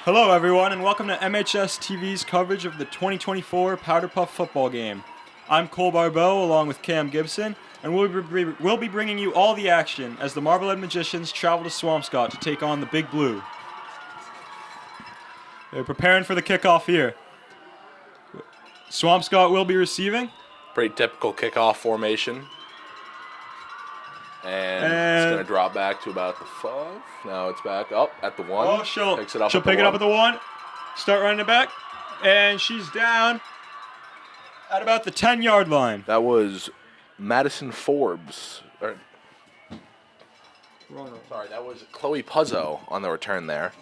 Hello everyone and welcome to MHS-TV's coverage of the 2024 Powderpull Football game. I'm Cole Barbeau along with Cam Gibson, and we'll be bringing you all the action as the Marblehead Magicians travel to Swampscott to take on the Big Blue. They're preparing for the kickoff here. Swampscott will be receiving. Pretty typical kickoff formation. And it's going to drop back to about the 5. Now it's back up at the 1. Oh, she'll pick it up at the 1. Start running it back. And she's down at about the 10-yard line. That was Madison Forbes. Sorry, that was Chloe Puzzo on the return there.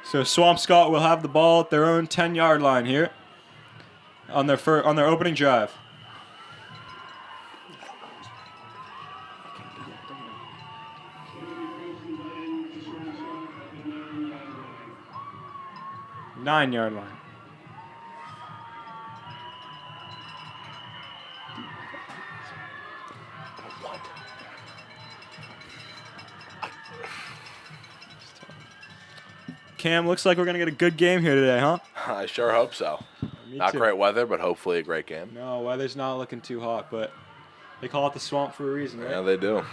So Swampscott will have the ball at their own 10-yard line here on their opening drive. Nine-yard line. Cam, looks like we're going to get a good game here today, huh? I sure hope so. Not great weather, but hopefully a great game. No, weather's not looking too hot, but they call it the swamp for a reason, right? Yeah, they do.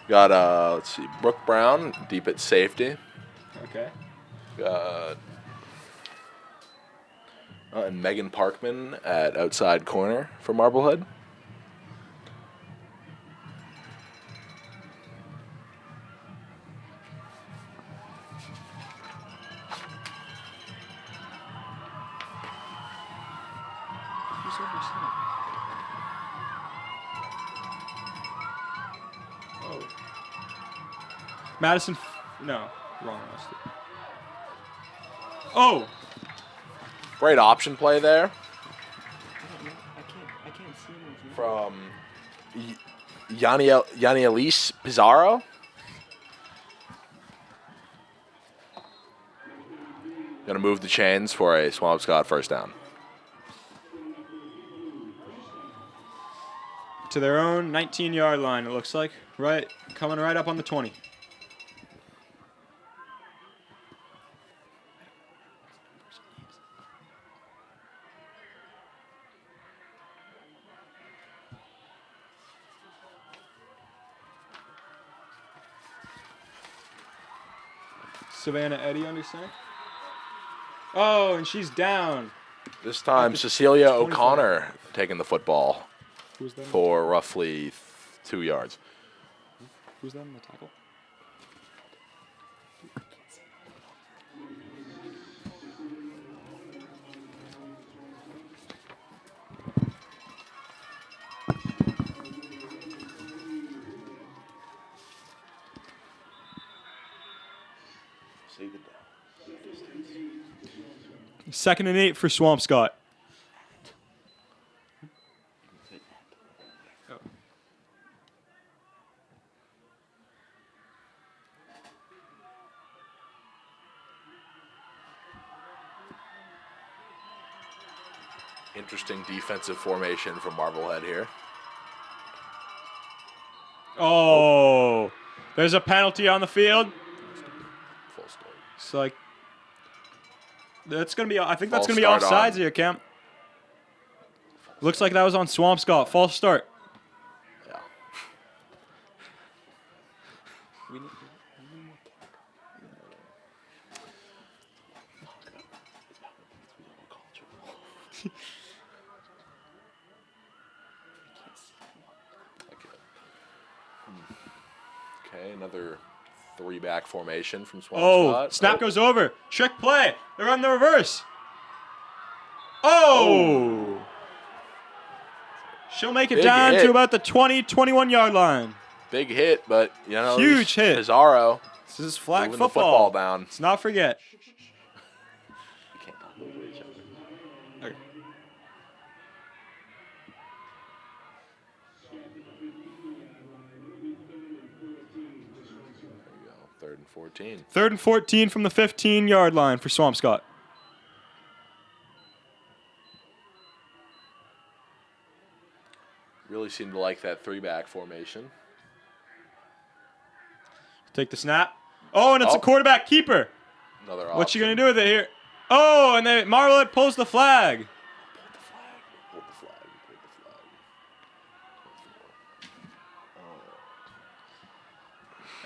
Got, let's see, Brooke Brown, deep at safety. Okay. And Megan Parkman at outside corner for Marblehead. Oh. Madison, no, wrong. Oh! Great option play there I can't see anything. from Yanni Elise Pizarro. Gonna move the chains for a Swampscott first down. To their own 19-yard line, it looks like. Right, coming right up on the 20. Savannah Eddy under center. Oh, and she's down. This time, Cecilia O'Connor taking the football Who's that? for roughly 2 yards. Who's that in the tackle? Second and 8 for Swampscott. Interesting defensive formation from Marblehead here. Oh, there's a penalty on the field. Full start. It's like that's gonna be. I think that's False gonna be start offsides here, Cam. Looks like that was on Swampscott. False start. Yeah. Okay, another 3-back formation from Swampscott. Oh, snap goes over. Trick play. They're on the reverse. Oh. She'll make it Big down hit. to about the 20, 21-yard line. Big hit, but, you know. Huge hit. Pizarro. This is flag moving the football. football down. Let's not forget. You can't talk over each other. Okay. There you go. 3rd and 14. 3rd and 14 from the 15-yard line for Swampscott. Really seem to like that 3-back formation. Take the snap. Oh, and it's a quarterback keeper. Another option. What's she going to do with it here? Oh, and then Marblehead pulls the flag. Pulled the flag.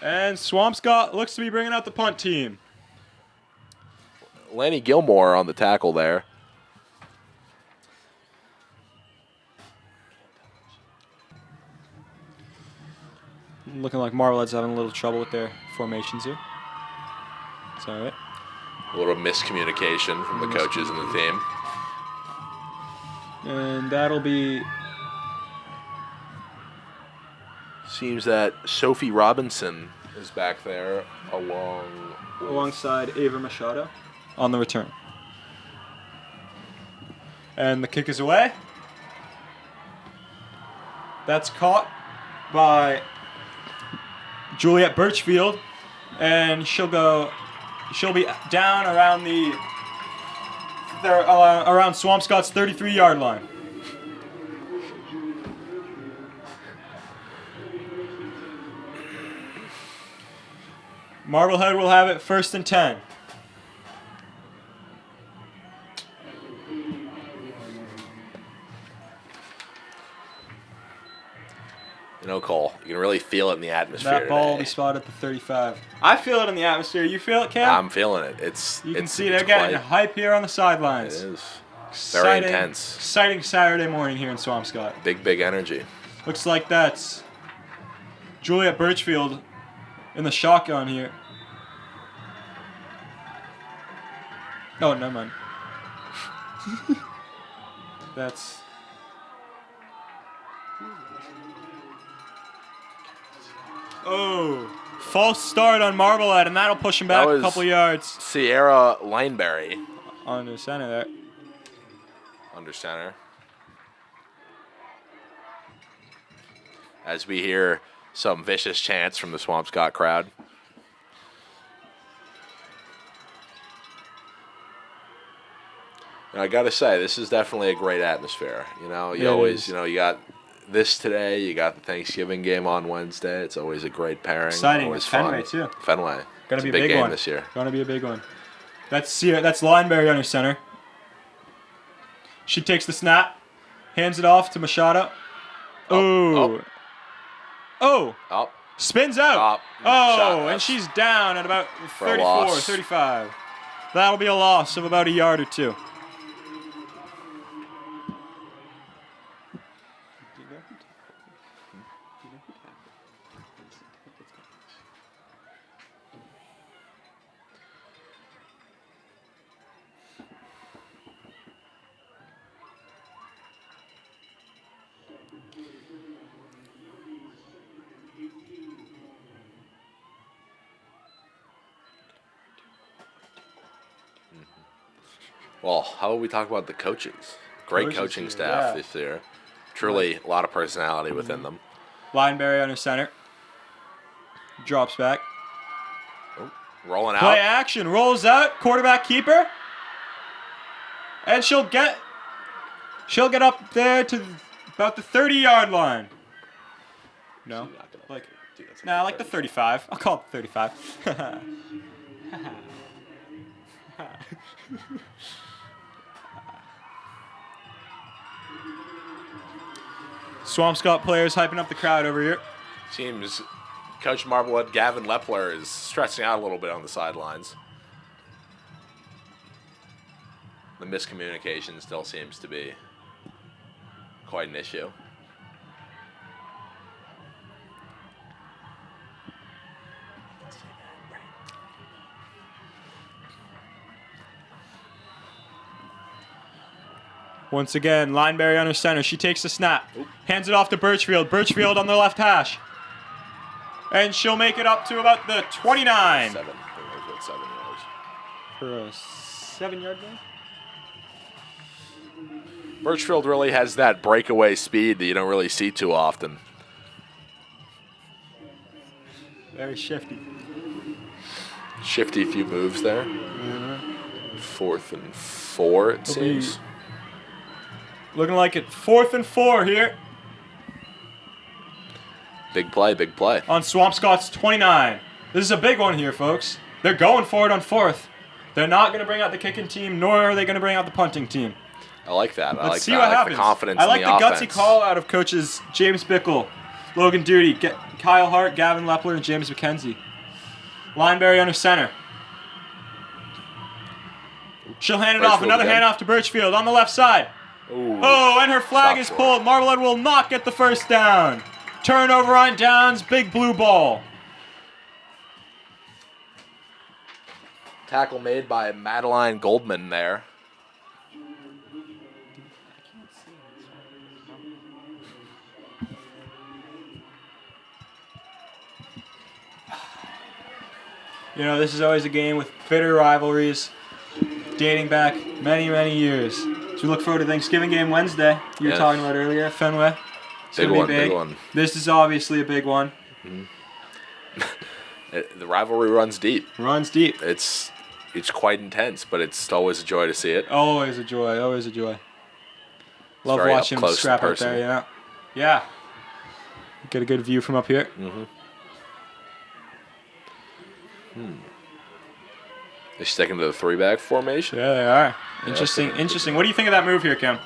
And Swampscott looks to be bringing out the punt team. Lanny Gilmore on the tackle there. Looking like Marblehead's having a little trouble with their formations here. It's all right. A little miscommunication from the coaches and the team. And that'll be... Seems that Sophie Robinson is back there alongside Ava Machado on the return. And the kick is away. That's caught by Juliet Birchfield, and she'll be down around around Swampscott's 33-yard line. Marblehead will have it 1st and 10. You know, Cole, you can really feel it in the atmosphere. That ball will today. be spotted at the 35. I feel it in the atmosphere. You feel it, Cam? I'm feeling it. You can see they're getting hype here on the sidelines. It is. Very intense. Exciting Saturday morning here in Swampscott. Big energy. Looks like that's Juliet Birchfield in the shotgun here. Oh, never mind. That's... Oh, false start on Marblehead, and that'll push him back a couple yards. Sierra Lineberry. Under center there. Under center. As we hear some vicious chants from the Swampscott crowd. And I got to say, this is definitely a great atmosphere. You know, you got this today, you got the Thanksgiving game on Wednesday. It's always a great pairing. Exciting. Always It's fun. Fenway, too. Fenway. Gonna be a big game one this year. Gonna be a big one. That's Lineberry under center. She takes the snap, hands it off to Machado. Oh. Spins out. And she's down at about 34, 35. That'll be a loss of about a yard or two. Well, how about we talk about the coaches? Great coaching staff this year. Truly a lot of personality within them. Lineberry under center. Drops back. Rolling out. Play action. Rolls out. Quarterback keeper. And she'll get up there to about the 30-yard line. No? Like the 35. I'll call it 35. Swampscott players hyping up the crowd over here. Seems Coach Marblehead Gavin Lepler is stretching out a little bit on the sidelines. The miscommunication still seems to be quite an issue. Once again, Lineberry under center. She takes the snap. Hands it off to Birchfield. Birchfield on the left hash. And she'll make it up to about the 29. 7. About 7 yards. For a 7-yard gain? Birchfield really has that breakaway speed that you don't really see too often. Very shifty. Shifty few moves there. 4th and 4, it seems. Looking like it 4th and 4 here. Big play, big play. On Swampscott's 29. This is a big one here, folks. They're going for it on 4th. They're not going to bring out the kicking team, nor are they going to bring out the punting team. I like that. Let's see what happens. The confidence I like in the gutsy offense. call out of coaches James Bickle, Logan Duty, Kyle Hart, Gavin Lepler, and James McKenzie. Lineberry under center. She'll hand it off. Another handoff to Birchfield on the left side. Ooh. Oh, and her flag is pulled. Marblehead will not get the first down. Turnover on downs. Big blue ball. Tackle made by Madeline Goldman there. You know, this is always a game with bitter rivalries dating back many, many years. So we look forward to Thanksgiving game Wednesday. You were talking about earlier, Fenway. It's big one, big one. This is obviously a big one. The rivalry runs deep. Runs deep. It's quite intense, but it's always a joy to see it. Always a joy. Always a joy. Love very watching up them close scrap and out there. Yeah. Yeah. Get a good view from up here. They're sticking to the 3-back formation. Yeah, they are. Interesting. Interesting. What do you think of that move here, Kim?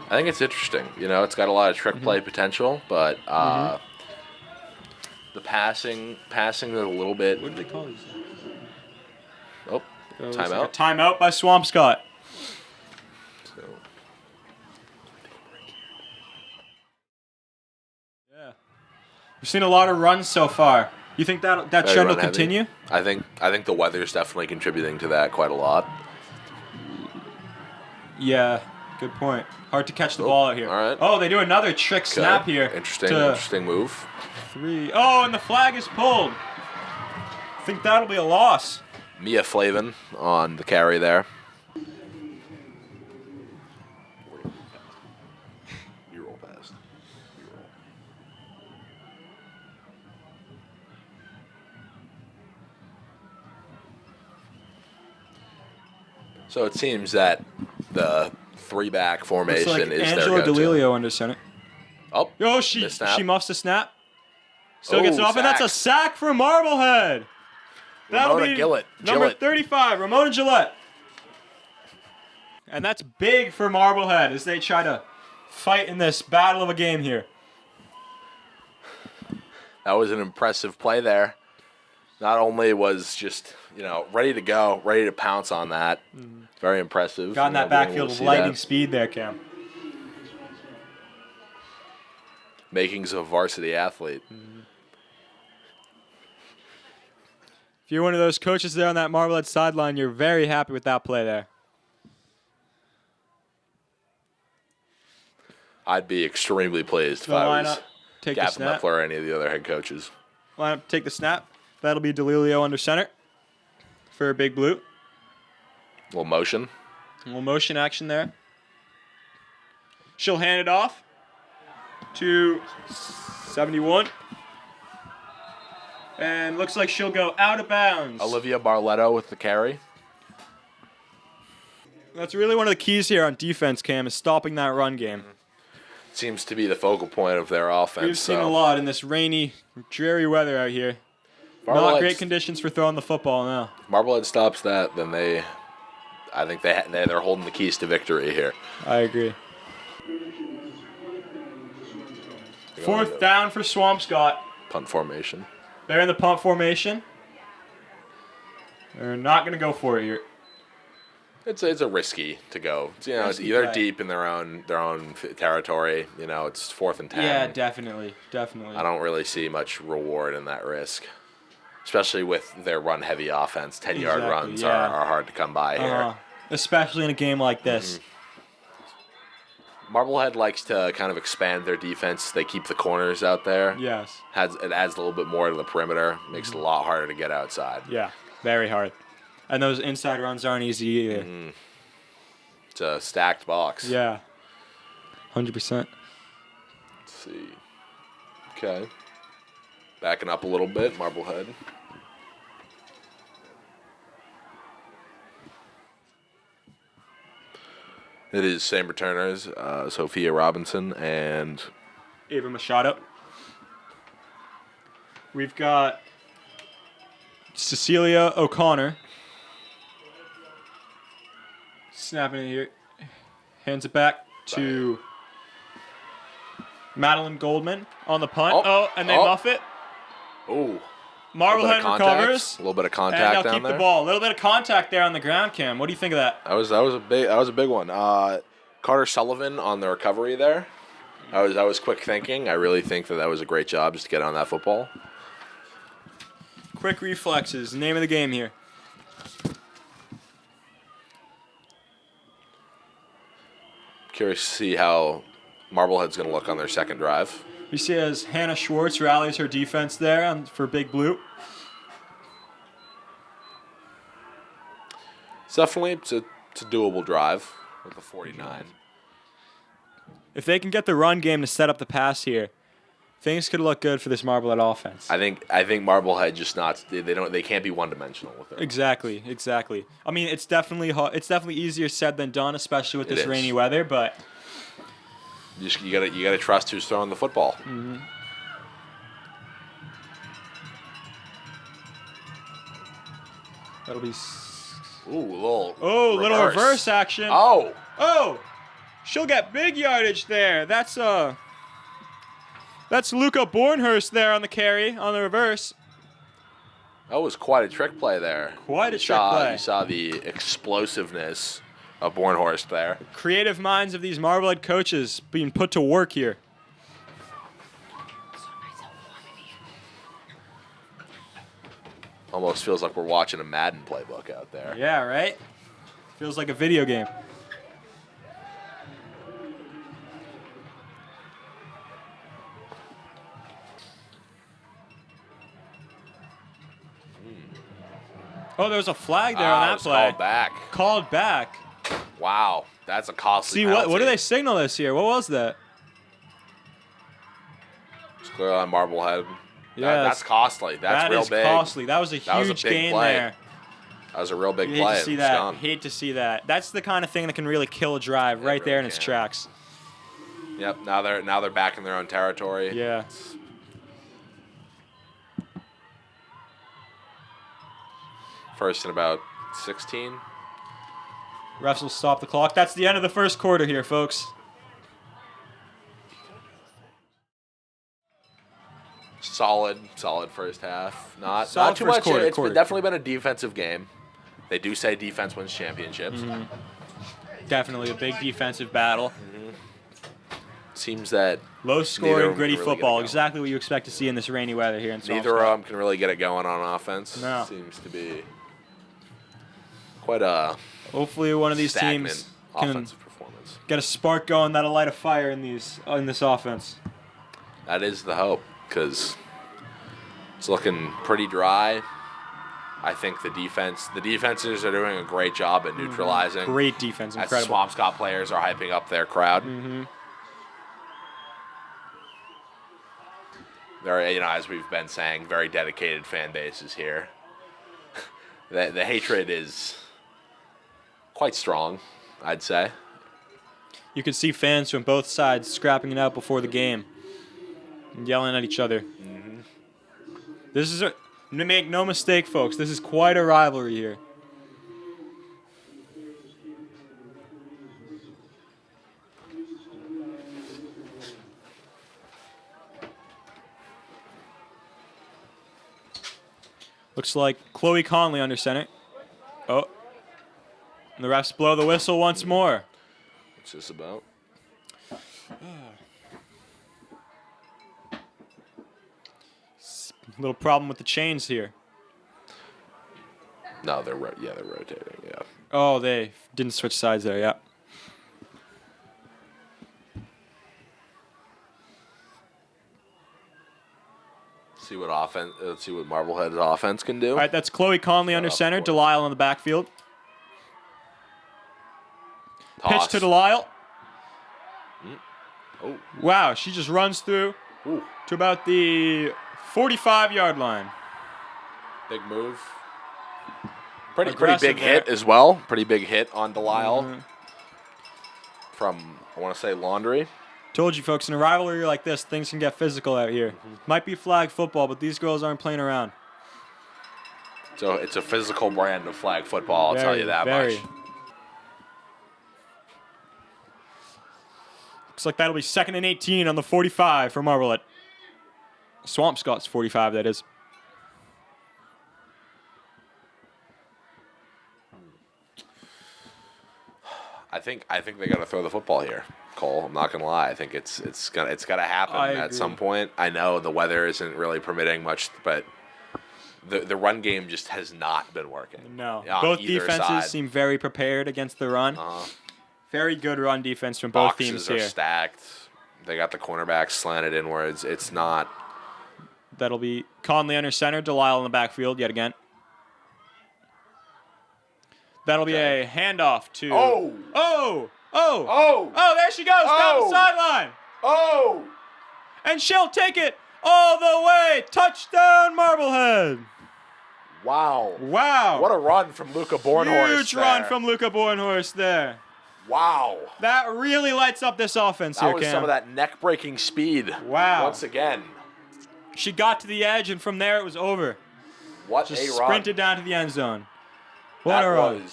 I think it's interesting. You know, it's got a lot of trick play potential, but the passing is a little bit. What did they call these? Oh, timeout. Like a timeout by Swampscott. So, Yeah. We've seen a lot of runs so far. You think that trend will continue? I think the weather's definitely contributing to that quite a lot. Yeah, good point. Hard to catch the ball out here. All right. Oh, they do another trick snap here. Interesting move. 3. Oh, and the flag is pulled. I think that'll be a loss. Mia Flavin on the carry there. You roll past. So it seems that the 3-back formation Looks like is Angela their go-to. DeLilio under center. Oh, she the snap. muffs the snap. Still gets it off, and that's a sack for Marblehead. That'll Ramona be Gillett. number 35, Ramona Gillette. And that's big for Marblehead as they try to fight in this battle of a game here. That was an impressive play there. Not only was just, ready to go, ready to pounce on that. Very impressive. Got in that backfield with lightning speed there, Cam. Makings of a varsity athlete. If you're one of those coaches there on that Marblehead sideline, you're very happy with that play there. I'd be extremely pleased if I was Gavin Lepler or any of the other head coaches. Line up, take the snap. That'll be DeLilio under center for a big blue. Little motion. A little motion action there. She'll hand it off to 71. And looks like she'll go out of bounds. Olivia Barletto with the carry. That's really one of the keys here on defense, Cam, is stopping that run game. Seems to be the focal point of their offense. We've seen a lot in this rainy, dreary weather out here. Not great conditions for throwing the football now. If Marblehead stops that, then I think they're holding the keys to victory here. I agree. 4th down for Swampscott. Punt formation. They're in the punt formation. They're not going to go for it here. It's a risky to go. It's either deep in their own territory. It's 4th and 10. Yeah, definitely. I don't really see much reward in that risk, especially with their run-heavy offense. 10-yard runs are hard to come by here, especially in a game like this. Marblehead likes to kind of expand their defense. They keep the corners out there. Yes. It adds a little bit more to the perimeter. Makes it a lot harder to get outside. Yeah, very hard. And those inside runs aren't easy either. It's a stacked box. Yeah. 100%. Let's see. Okay. Backing up a little bit, Marblehead. It is same returners, Sophia Robinson and Ava Machado. We've got Cecilia O'Connor. Snapping it here. Hands it back to Madeline Goldman on the punt. And they muff it. Oh. Marblehead recovers. A little bit of contact and down they'll keep there. the ball. A little bit of contact there on the ground, Cam. What do you think of that? That was a big one. Carter Sullivan on the recovery there. I was quick thinking. I really think that was a great job just to get on that football. Quick reflexes, name of the game here. Curious to see how Marblehead's going to look on their second drive. We see as Hannah Schwartz rallies her defense there for Big Blue. It's definitely it's a doable drive with the 49. If they can get the run game to set up the pass here, things could look good for this Marblehead offense. I think Marblehead just not they can't be one dimensional with it. Exactly. I mean, it's definitely it's definitely easier said than done, especially with this rainy weather. But you gotta trust who's throwing the football. Mm-hmm. That'll be. Little reverse action. Oh, she'll get big yardage there. That's Luca Bornhurst there on the carry on the reverse. That was quite a trick play there. Quite a trick play. You saw the explosiveness of Bornhurst there. Creative minds of these Marblehead coaches being put to work here. Almost feels like we're watching a Madden playbook out there. Yeah, right? Feels like a video game. Oh, there was a flag there on that play. Called back. Wow, that's a costly penalty. What do they signal this here? What was that? It's clear on Marblehead. Yeah, that's costly. That's real big. That is costly. That was a huge gain there. That was a real big play. Hate to see that. Hate to see that. That's the kind of thing that can really kill a drive right there in its tracks. Yep. Now they're back in their own territory. Yeah. First and about 16. Refs will stop the clock. That's the end of the first quarter here, folks. Solid first half. Not too much. It's definitely been a defensive game. They do say defense wins championships. Mm-hmm. Definitely a big defensive battle. Mm-hmm. Seems that low-scoring, gritty football. Exactly what you expect to see in this rainy weather here in Swampscott. Neither of them can really get it going on offense. No. Seems to be quite a hopefully one of these teams can offensive performance. Get a spark going that'll light a fire in this offense. That is the hope, because it's looking pretty dry. I think the defenses are doing a great job at neutralizing. Great defense, incredible. As Swampscott players are hyping up their crowd. Mm-hmm. They're, as we've been saying, very dedicated fan bases here. The hatred is quite strong, I'd say. You can see fans from both sides scrapping it out before the game and yelling at each other. Mm-hmm. This is make no mistake, folks. This is quite a rivalry here. Looks like Chloe Conley under center. Oh. And the refs blow the whistle once more. What's this about? Little problem with the chains here. No, they're rotating, yeah. Oh, they didn't switch sides there, yeah. Let's see what Marblehead's offense can do. All right, that's Chloe Conley under center, Delisle on the backfield. Toss. Pitch to Delisle. Oh. Wow, she just runs through to about the 45-yard line. Big move. Pretty big hit as well. Pretty big hit on Delisle from, I want to say, Laundry. Told you, folks, in a rivalry like this, things can get physical out here. Might be flag football, but these girls aren't playing around. So it's a physical brand of flag football, I'll tell you that much. Looks like that'll be 2nd and 18 on the 45 for Marblehead. Swampscott's 45, that is. I think they got to throw the football here, Cole. I'm not gonna lie. I think it's got to happen at some point. I know the weather isn't really permitting much, but the run game just has not been working. No, both defenses seem very prepared against the run. Very good run defense from both teams here. Boxes are stacked. They got the cornerbacks slanted inwards. It's not. That'll be Conley under center, Delisle in the backfield yet again. That'll be a handoff to. Oh, there she goes down the sideline. And she'll take it all the way. Touchdown, Marblehead. Wow. Wow. What a run from Luca Bornhorst. Huge run from Luca Bornhorst there. Wow. That really lights up this offense here, Cam. That was some of that neck-breaking speed. Wow. Once again. She got to the edge, and from there it was over. What a run. Sprinted down to the end zone. What a run.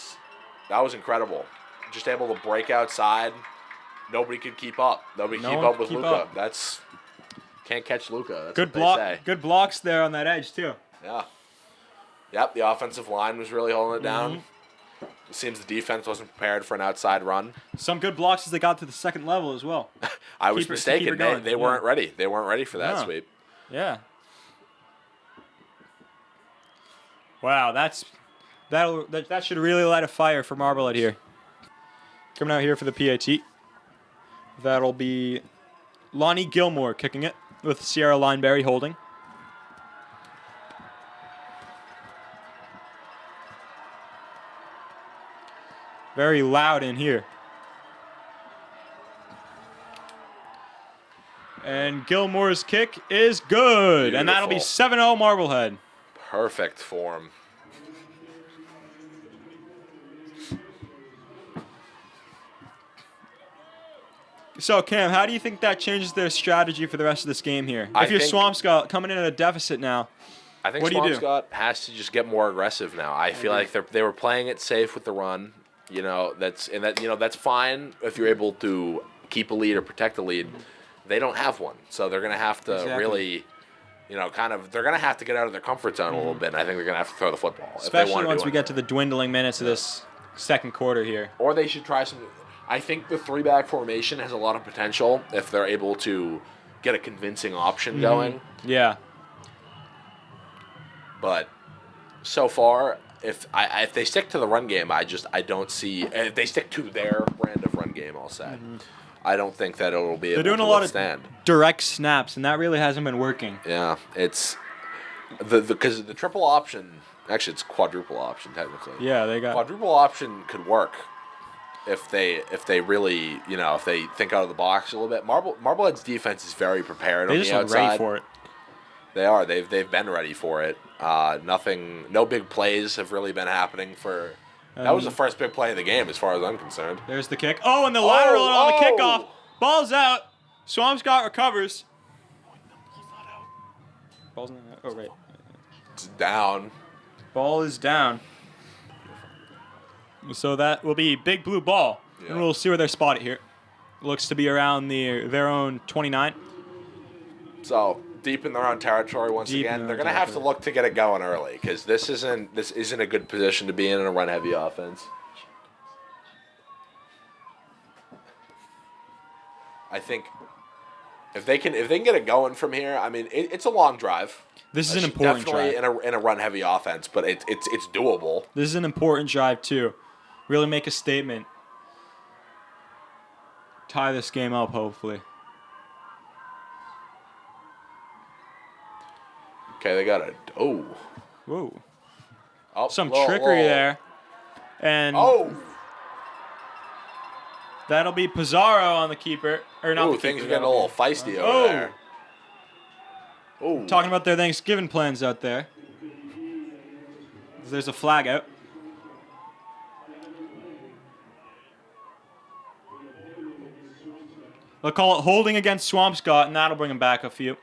That was incredible. Just able to break outside. Nobody could keep up. Nobody could keep up with Luca. That's can't catch Luca. That's what they say. Good blocks there on that edge too. Yeah. Yep, the offensive line was really holding it down. It seems the defense wasn't prepared for an outside run. Some good blocks as they got to the second level as well. I was mistaken. They weren't ready. They weren't ready for that sweep. Yeah. Wow, that should really light a fire for Marblehead here. Coming out here for the PAT. That'll be Lonnie Gilmore kicking it with Sierra Lineberry holding. Very loud in here. And Gilmore's kick is good. Beautiful. And that'll be 7-0 Marblehead. Perfect form. So, Cam, how do you think that changes their strategy for the rest of this game here? If you're Swampscott coming in at a deficit now, I think Swampscott has to just get more aggressive now. I feel like they were playing it safe with the run. That's fine if you're able to keep a lead or protect a lead. They don't have one, so they're going to have to really, they're going to have to get out of their comfort zone a little bit. And I think they're going to have to throw the football, especially once we get to the dwindling minutes of this second quarter here. Or they should try some. I think the 3-back formation has a lot of potential if they're able to get a convincing option going. Yeah. But so far, if they stick to the run game, I don't see. If they stick to their brand of run game, I'll say, I don't think that it'll be able to withstand. They're doing a lot of direct snaps, and that really hasn't been working. Yeah, it's because the triple option. Actually, it's quadruple option technically. Yeah, they got quadruple option could work. If they really, if they think out of the box a little bit. Marblehead's defense is very prepared on the outside. They just are ready for it. They are. They've been ready for it. No big plays have really been happening for. That was the first big play of the game, as far as I'm concerned. There's the kick. Oh, and the lateral on the kickoff. Ball's out. Swampscott recovers. Ball's not out. Ball's not out. Oh, right. It's down. Ball is down. So that will be big blue ball, and we'll see where they're spotted here. Looks to be around their own 29. So deep in their own territory once again. They're going to have to look to get it going early because this isn't a good position to be in a run-heavy offense. I think if they can get it going from here, I mean it's a long drive. This is an important drive. Definitely in a run-heavy offense, but it's doable. This is an important drive too. Really make a statement. Tie this game up, hopefully. Okay, they got it. Oh. Whoa. Oh, some trickery there. And that'll be Pizarro on the keeper. Or not the keeper. Things are getting a little feisty over there. Oh. Talking about their Thanksgiving plans out there. There's a flag out. They'll call it holding against Swampscott, and that'll bring him back a few.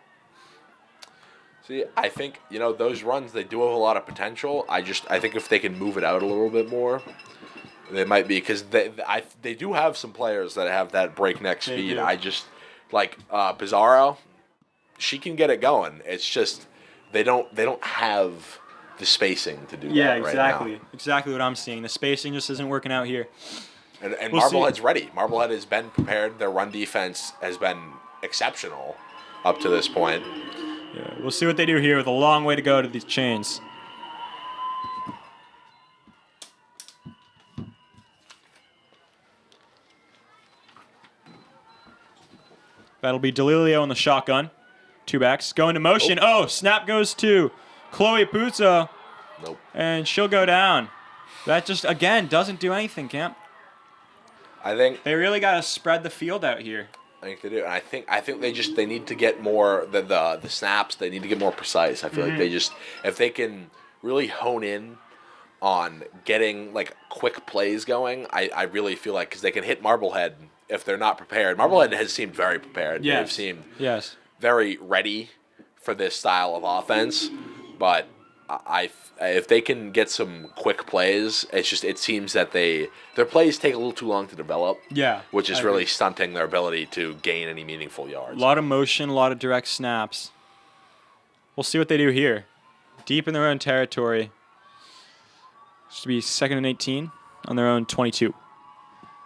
See, I think, those runs, they do have a lot of potential. I think if they can move it out a little bit more, they might be, because they do have some players that have that breakneck speed. I just, like, Pizarro, she can get it going. It's just, they don't have the spacing to do that right now. Exactly what I'm seeing. The spacing just isn't working out here. And Marblehead's ready. Marblehead has been prepared. Their run defense has been exceptional up to this point. Yeah, we'll see what they do here with a long way to go to these chains. That'll be Delilio in the shotgun. 2 backs. Going to motion. Oh, snap goes to Chloe Puzo. Nope. And she'll go down. That just, again, doesn't do anything, Camp. I think they really got to spread the field out here. I think they do, and I think they need to get more the snaps. They need to get more precise. I feel like if they can really hone in on getting like quick plays going, I really feel like, because they can hit Marblehead if they're not prepared. Marblehead has seemed very prepared. Yes. They've seemed very ready for this style of offense, but if they can get some quick plays, it seems that their plays take a little too long to develop. Yeah, which is really stunting their ability to gain any meaningful yards. A lot of motion, a lot of direct snaps. We'll see what they do here. Deep in their own territory. This should be 2nd and 18 on their own 22.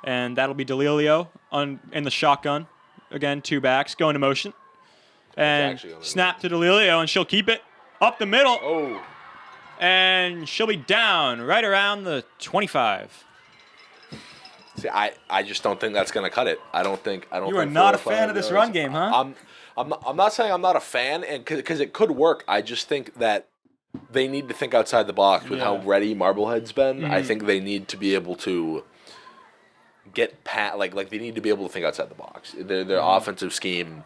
And that'll be Delilio in the shotgun. Again, 2 backs, going to motion. And snap to Delilio, and she'll keep it up the middle. Oh. And she'll be down right around the 25. See, I just don't think that's going to cut it. I don't think. You are not a fan of this run game, huh? I'm not saying I'm not a fan, and because it could work. I just think that they need to think outside the box with how ready Marblehead's been. I think they need to be able to get past, like they need to be able to think outside the box. Their offensive scheme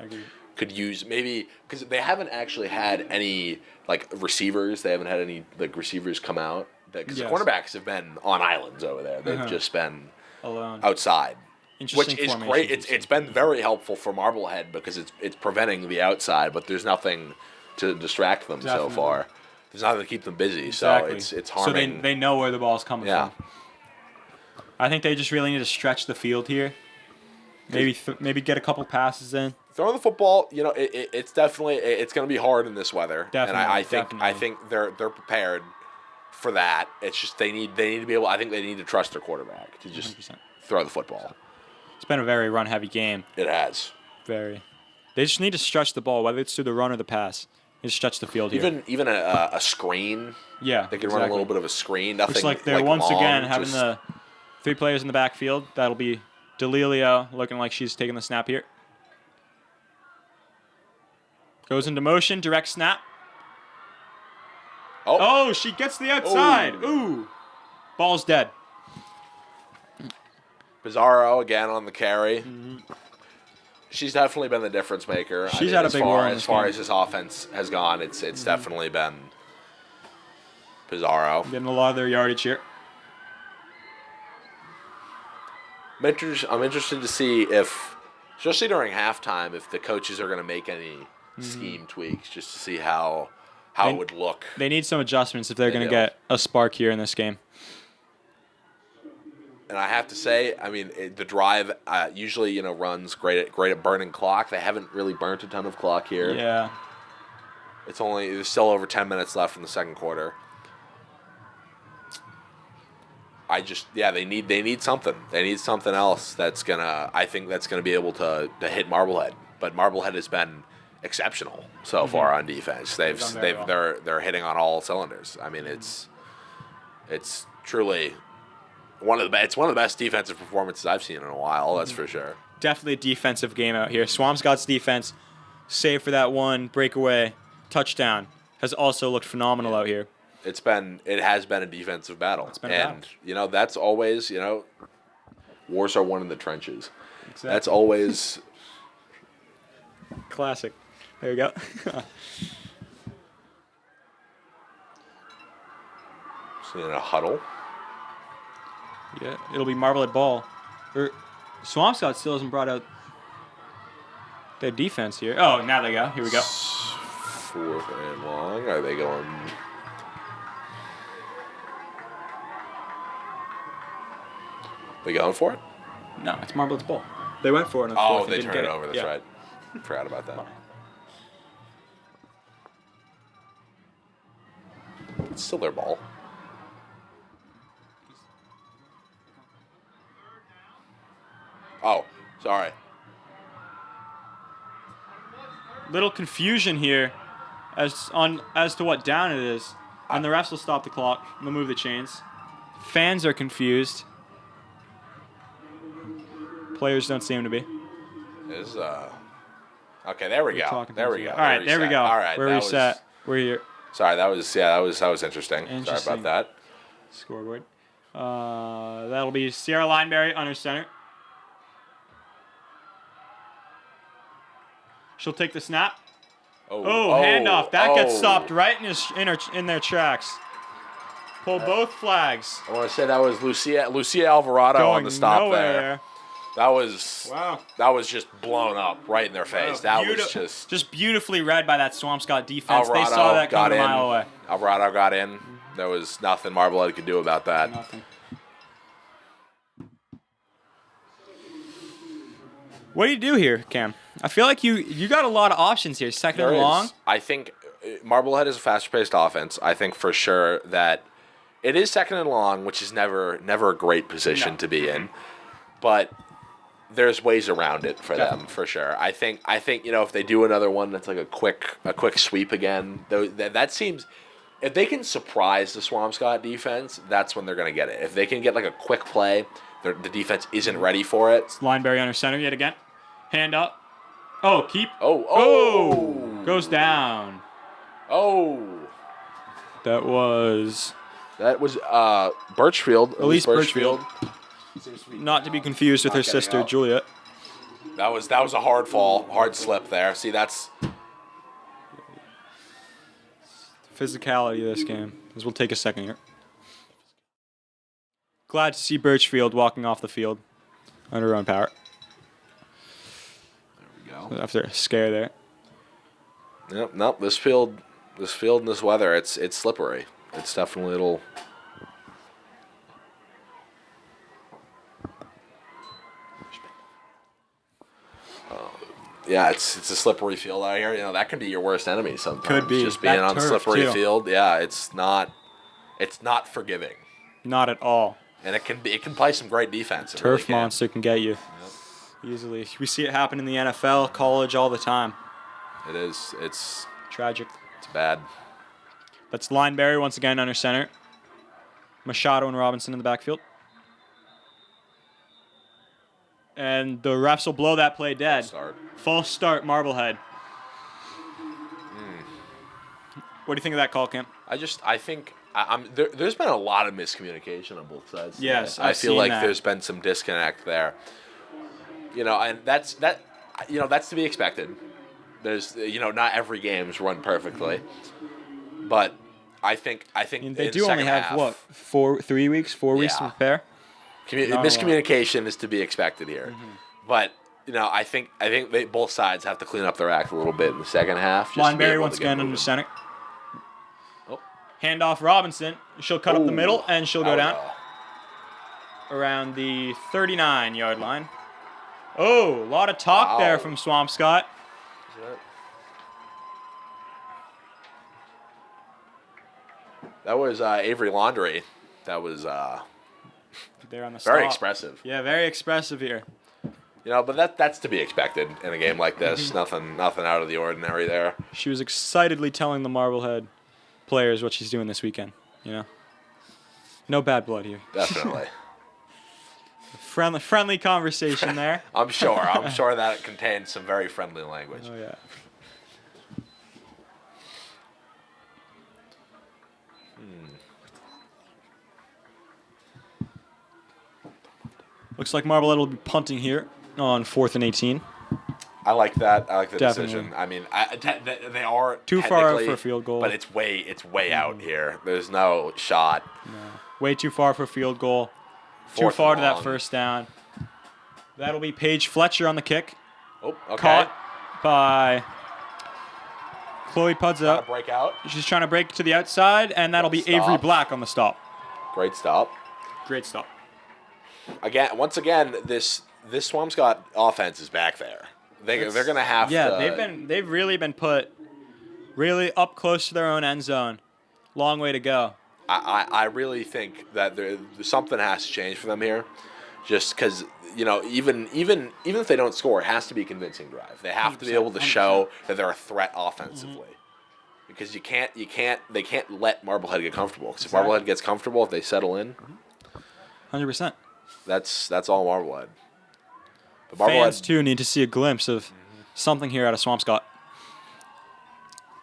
could use, maybe, because they haven't actually had any like receivers. They haven't had any like receivers come out, because the cornerbacks have been on islands over there. They've just been alone outside, which is great. It's been very helpful for Marblehead, because it's preventing the outside, but there's nothing to distract them so far. There's nothing to keep them busy, so it's harming. So they know where the ball's coming from. I think they just really need to stretch the field here. Maybe get a couple passes in. Throwing the football, it's definitely it's going to be hard in this weather, and I think they're prepared for that. It's just they need to be able. I think they need to trust their quarterback to just 100%. Throw the football. It's been a very run-heavy game. It has. Very. They just need to stretch the ball, whether it's through the run or the pass. They just stretch the field here. Even a screen. Yeah, they can run a little bit of a screen. Nothing. Looks like they're once again having the 3 players in the backfield. That'll be Delilio looking like she's taking the snap here. Goes into motion, direct snap. Oh, she gets the outside. Ooh. Ball's dead. Pizarro again on the carry. She's definitely been the difference maker. She's had a big role as far as this offense has gone. It's definitely been Pizarro. Getting a lot of their yardage here. I'm interested to see if, especially during halftime, if the coaches are going to make any scheme tweaks, just to see how it would look. They need some adjustments if they're going to get a spark here in this game. And I have to say, I mean, the drive usually runs great at burning clock. They haven't really burnt a ton of clock here. Yeah. There's still over 10 minutes left in the second quarter. They need something. They need something else that's gonna be able to hit Marblehead. But Marblehead has been exceptional so far on defense. They're hitting on all cylinders. I mean, it's truly one of the best defensive performances I've seen in a while. That's for sure. Definitely a defensive game out here. Swampscott's defense, save for that one breakaway touchdown, has also looked phenomenal out here. It has been a defensive battle. It's been a battle. And that's always, wars are won in the trenches. Exactly. That's always classic. There you go. Seeing a huddle. Yeah, it'll be Marblehead ball. Swampscott still hasn't brought out Their defense here. Oh, now they go. Here we go. 4th and long. Are they going? They going for it? No, it's Marblets Bowl. They went for it on the 4th. Oh, and they didn't turned get it over. That's right. Forgot about that. It's still their ball. Oh, sorry. Little confusion here as to what down it is. And the refs will stop the clock. They'll move the chains. Fans are confused. Players don't seem to be. Is okay, there we go. There we go. All right, there we go. All right, we're reset. We're here. Sorry, that was interesting. Sorry about that. Scoreboard. That'll be Sierra Lineberry under center. She'll take the snap. Handoff. That gets stopped right in their tracks. Pull both flags. I want to say that was Lucia Alvarado on the stop nowhere. there. That was just blown up right in their face. That was just beautifully read by that Swampscott defense. Alvarado they saw that got coming in. a mile away. Alvarado got in. There was nothing Marblehead could do about that. Nothing. What do you do here, Cam? I feel like you got a lot of options here. Second and long. I think Marblehead is a faster-paced offense. I think for sure that it is second and long, which is never a great position to be in. But there's ways around it for them, for sure. I think if they do another one that's like a quick sweep again, that seems, if they can surprise the Swampscott defense, that's when they're going to get it. If they can get like a quick play, the defense isn't ready for it. Lineberry under center yet again. Hand up. Oh, keep. Oh. Goes down. Oh. That was Birchfield. Elise Birchfield. Not to be confused with her sister, Juliet. That was a hard fall, hard slip there. See, that's physicality of this game. This will take a second here. Glad to see Birchfield walking off the field under her own power. There we go. After a scare there. Yep. Nope. This field in this weather, it's slippery. It's definitely a little. Yeah, it's a slippery field out here. You know, that can be your worst enemy sometimes. Could be. Just being on slippery too. field. Yeah, it's not forgiving. Not at all. And it can play some great defense. Turf monster can get you easily. We see it happen in the NFL, college all the time. It is. It's tragic. It's bad. That's Lineberry once again under center. Machado and Robinson in the backfield. And the refs will blow that play dead. False start, Marblehead. What do you think of that call, Cam? I think there's been a lot of miscommunication on both sides. Yes, I feel like there's been some disconnect there. You know, and that's to be expected. There's not every game's run perfectly, but I think they do only have 4 weeks to prepare. Miscommunication is to be expected here, but I think both sides have to clean up their act a little bit in the second half. Lineberry once again under center. Handoff Robinson. She'll cut up the middle and she'll go down around the 39-yard line. Oh, a lot of talk there from Swampscott. That was Avery Laundrie. That was there on the very stop. expressive. Yeah, very expressive here. But that's to be expected in a game like this. Nothing out of the ordinary there. She was excitedly telling the Marblehead players what she's doing this weekend. No bad blood here. Definitely. friendly conversation there. I'm sure that contains some very friendly language. Oh yeah. Looks like Marblehead will be punting here on 4th and 18. I like that. I like the Definitely. decision. I mean, they are too far out for a field goal, but it's way out here. There's no shot. No. Way too far for a field goal. Too far to that first down. That'll be Paige Fletcher on the kick. Oh, okay. Caught by Chloe Trying Pudzo. to break out. She's trying to break to the outside, and that'll be Stop. Avery Black on the stop. Great stop. Great stop. Once again, this Swampscott offense is back there. They're gonna have to. Yeah, they've really been put really up close to their own end zone. Long way to go. I really think that something has to change for them here, just because even if they don't score, it has to be a convincing drive. They have to be able to show that they're a threat offensively, because they can't let Marblehead get comfortable. Because if Marblehead gets comfortable, if they settle in, 100%. that's all Marblehead. But Fans too need to see a glimpse of something here out of Swampscott.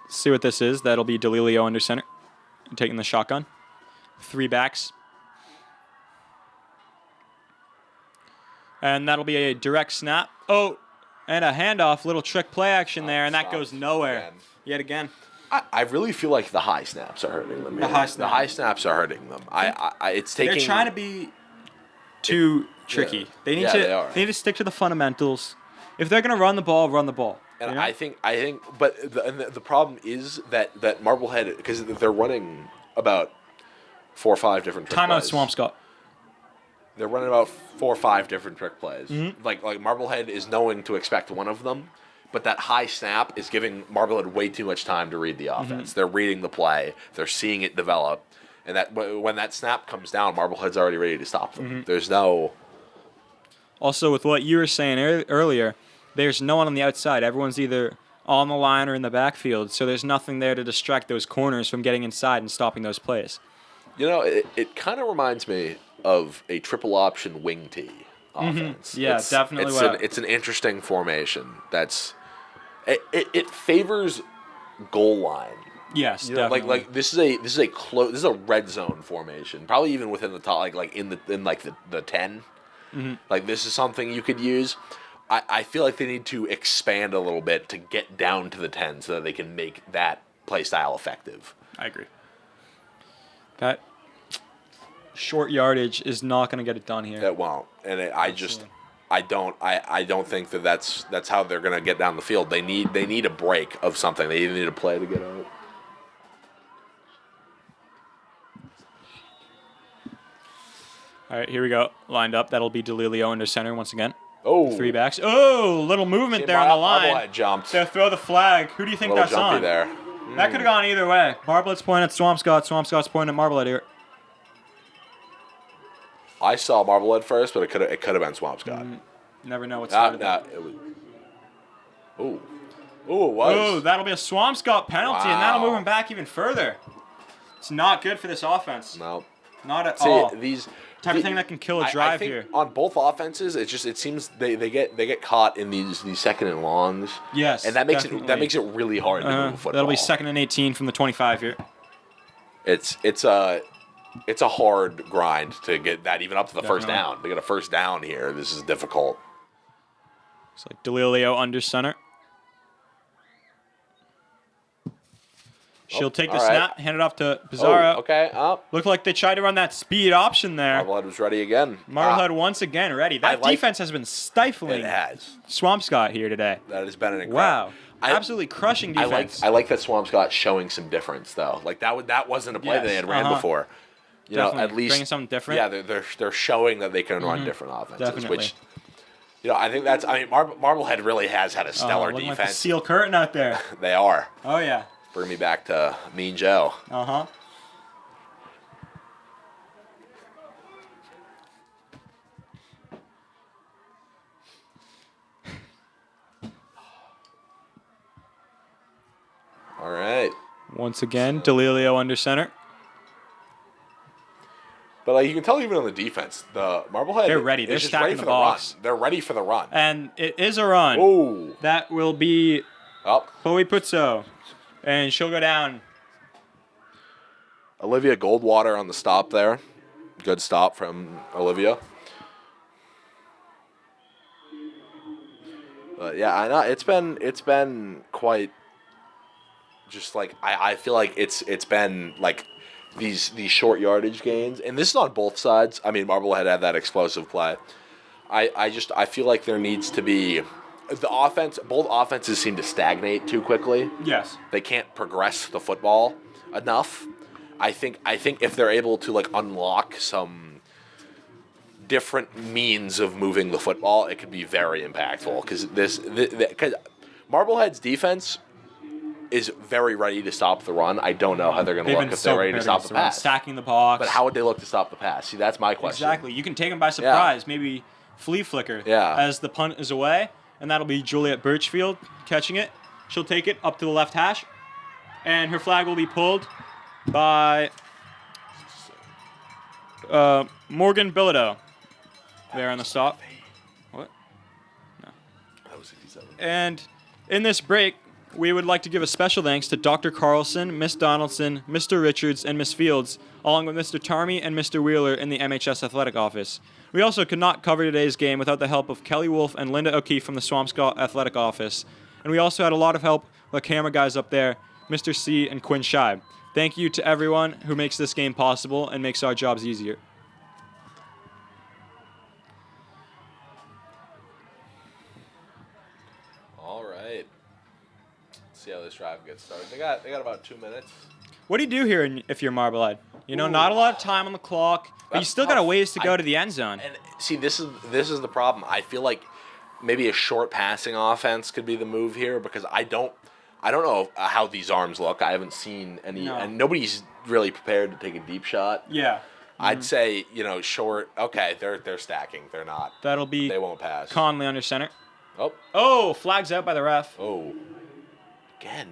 See what this is. That'll be DeLilio under center, taking the shotgun. 3 backs. And that'll be a direct snap. Oh, and a handoff, little trick play action there, and that goes nowhere. Yet again. I really feel like the high snaps are hurting them. The high snaps are hurting them. It's taking. They're trying to be too tricky. They need to stick to the fundamentals. If they're gonna run the ball, run the ball. And I think, but the problem is that Marblehead, because they're running about 4 or 5 different trick Timeout plays. Swampscott. They're running about 4 or 5 different trick plays. Like Marblehead is knowing to expect one of them, but that high snap is giving Marblehead way too much time to read the offense. They're reading the play. They're seeing it develop. And that when that snap comes down, Marblehead's already ready to stop them. There's no... Also, with what you were saying earlier, there's no one on the outside. Everyone's either on the line or in the backfield, so there's nothing there to distract those corners from getting inside and stopping those plays. It kind of reminds me of a triple option wing tee offense. Yeah, definitely. It's an interesting formation. It favors goal line. Yes, definitely. Like this is a red zone formation. Probably even within the top, in the 10. Like this is something you could use. I feel like they need to expand a little bit to get down to the 10 so that they can make that play style effective. I agree. That short yardage is not going to get it done here. It won't, and I don't think that's how they're going to get down the field. They need a break of something. They need a play to get out. All right, here we go. Lined up. That'll be DeLilio under center once again. Oh. 3 backs. Oh, little movement there on the line. Marblehead jumped. So throw the flag. Who do you think that's on? There. That could have gone either way. Marblehead's pointing at Swampscott. Swampscott's pointing at Marblehead here. I saw Marblehead first, but it could have been Swampscott. Never know what's it was. Oh, it was. Oh, that'll be a Swampscott penalty, and that'll move him back even further. It's not good for this offense. No, not at all. These type of thing that can kill a drive I think here. On both offenses, it seems they get caught in these second and longs. Yes, and that makes it really hard to move football. That'll be 2nd and 18 from the 25 here. It's a hard grind to get that even up to the first down. To get a first down here, this is difficult. It's like DeLilio under center. She'll take the snap, hand it off to Pizarro. Okay, up. Looked like they tried to run that speed option there. Marblehead was ready again. Marblehead once again ready. That defense has been stifling. It has. Swampscott here today. That has been an incredible. Wow. Absolutely crushing defense. I like that Swampscott showing some difference though. Like that wasn't a play that they had ran before. Definitely. At least bringing something different. Yeah, they're showing that they can run different offenses. Definitely. Which, I think that's. I mean, Marblehead really has had a stellar defense. defense. Like the steel curtain out there. They are. Oh yeah. Bring me back to Mean Joe. Uh-huh. All right. Once again, DeLilio under center. But you can tell even on the defense, the Marblehead. They're ready. They're stacking the box. They're ready for the run. And it is a run. Oh. That will be Chloe Puzo. And she'll go down. Olivia Goldwater on the stop there. Good stop from Olivia. But yeah, I know it's been quite. Just like I feel like it's been like these short yardage gains, and this is on both sides. I mean, Marblehead had that explosive play. I feel like there needs to be the offense, both offenses seem to stagnate too quickly. Yes. They can't progress the football enough. I think if they're able to like unlock some different means of moving the football, it could be very impactful. Because Marblehead's defense is very ready to stop the run. I don't know how they're going to look if they're ready to stop the pass. Stacking the box. But how would they look to stop the pass? See, that's my question. Exactly. You can take them by surprise. Maybe flea flicker as the punt is away, and that'll be Juliet Birchfield catching it. She'll take it up to the left hash, and her flag will be pulled by Morgan Bilodeau there on the stop. What? No. That was 67. And in this break, we would like to give a special thanks to Dr. Carlson, Miss Donaldson, Mr. Richards, and Miss Fields, along with Mr. Tarmy and Mr. Wheeler in the MHS Athletic Office. We also could not cover today's game without the help of Kelly Wolf and Linda O'Keefe from the Swampscott Athletic Office. And we also had a lot of help with the camera guys up there, Mr. C and Quinn Scheib. Thank you to everyone who makes this game possible and makes our jobs easier. All right. Let's see how this drive gets started. They got about 2 minutes. What do you do here if you're Marblehead? You know, not a lot of time on the clock, but you still got a ways to go to the end zone. And see, this is the problem. I feel like maybe a short passing offense could be the move here because I don't know how these arms look. I haven't seen any, and nobody's really prepared to take a deep shot. Yeah. I'd say, short. Okay, they're stacking. They're not. That'll be. They won't pass. Conley under center. Oh, flags out by the ref. Oh, again.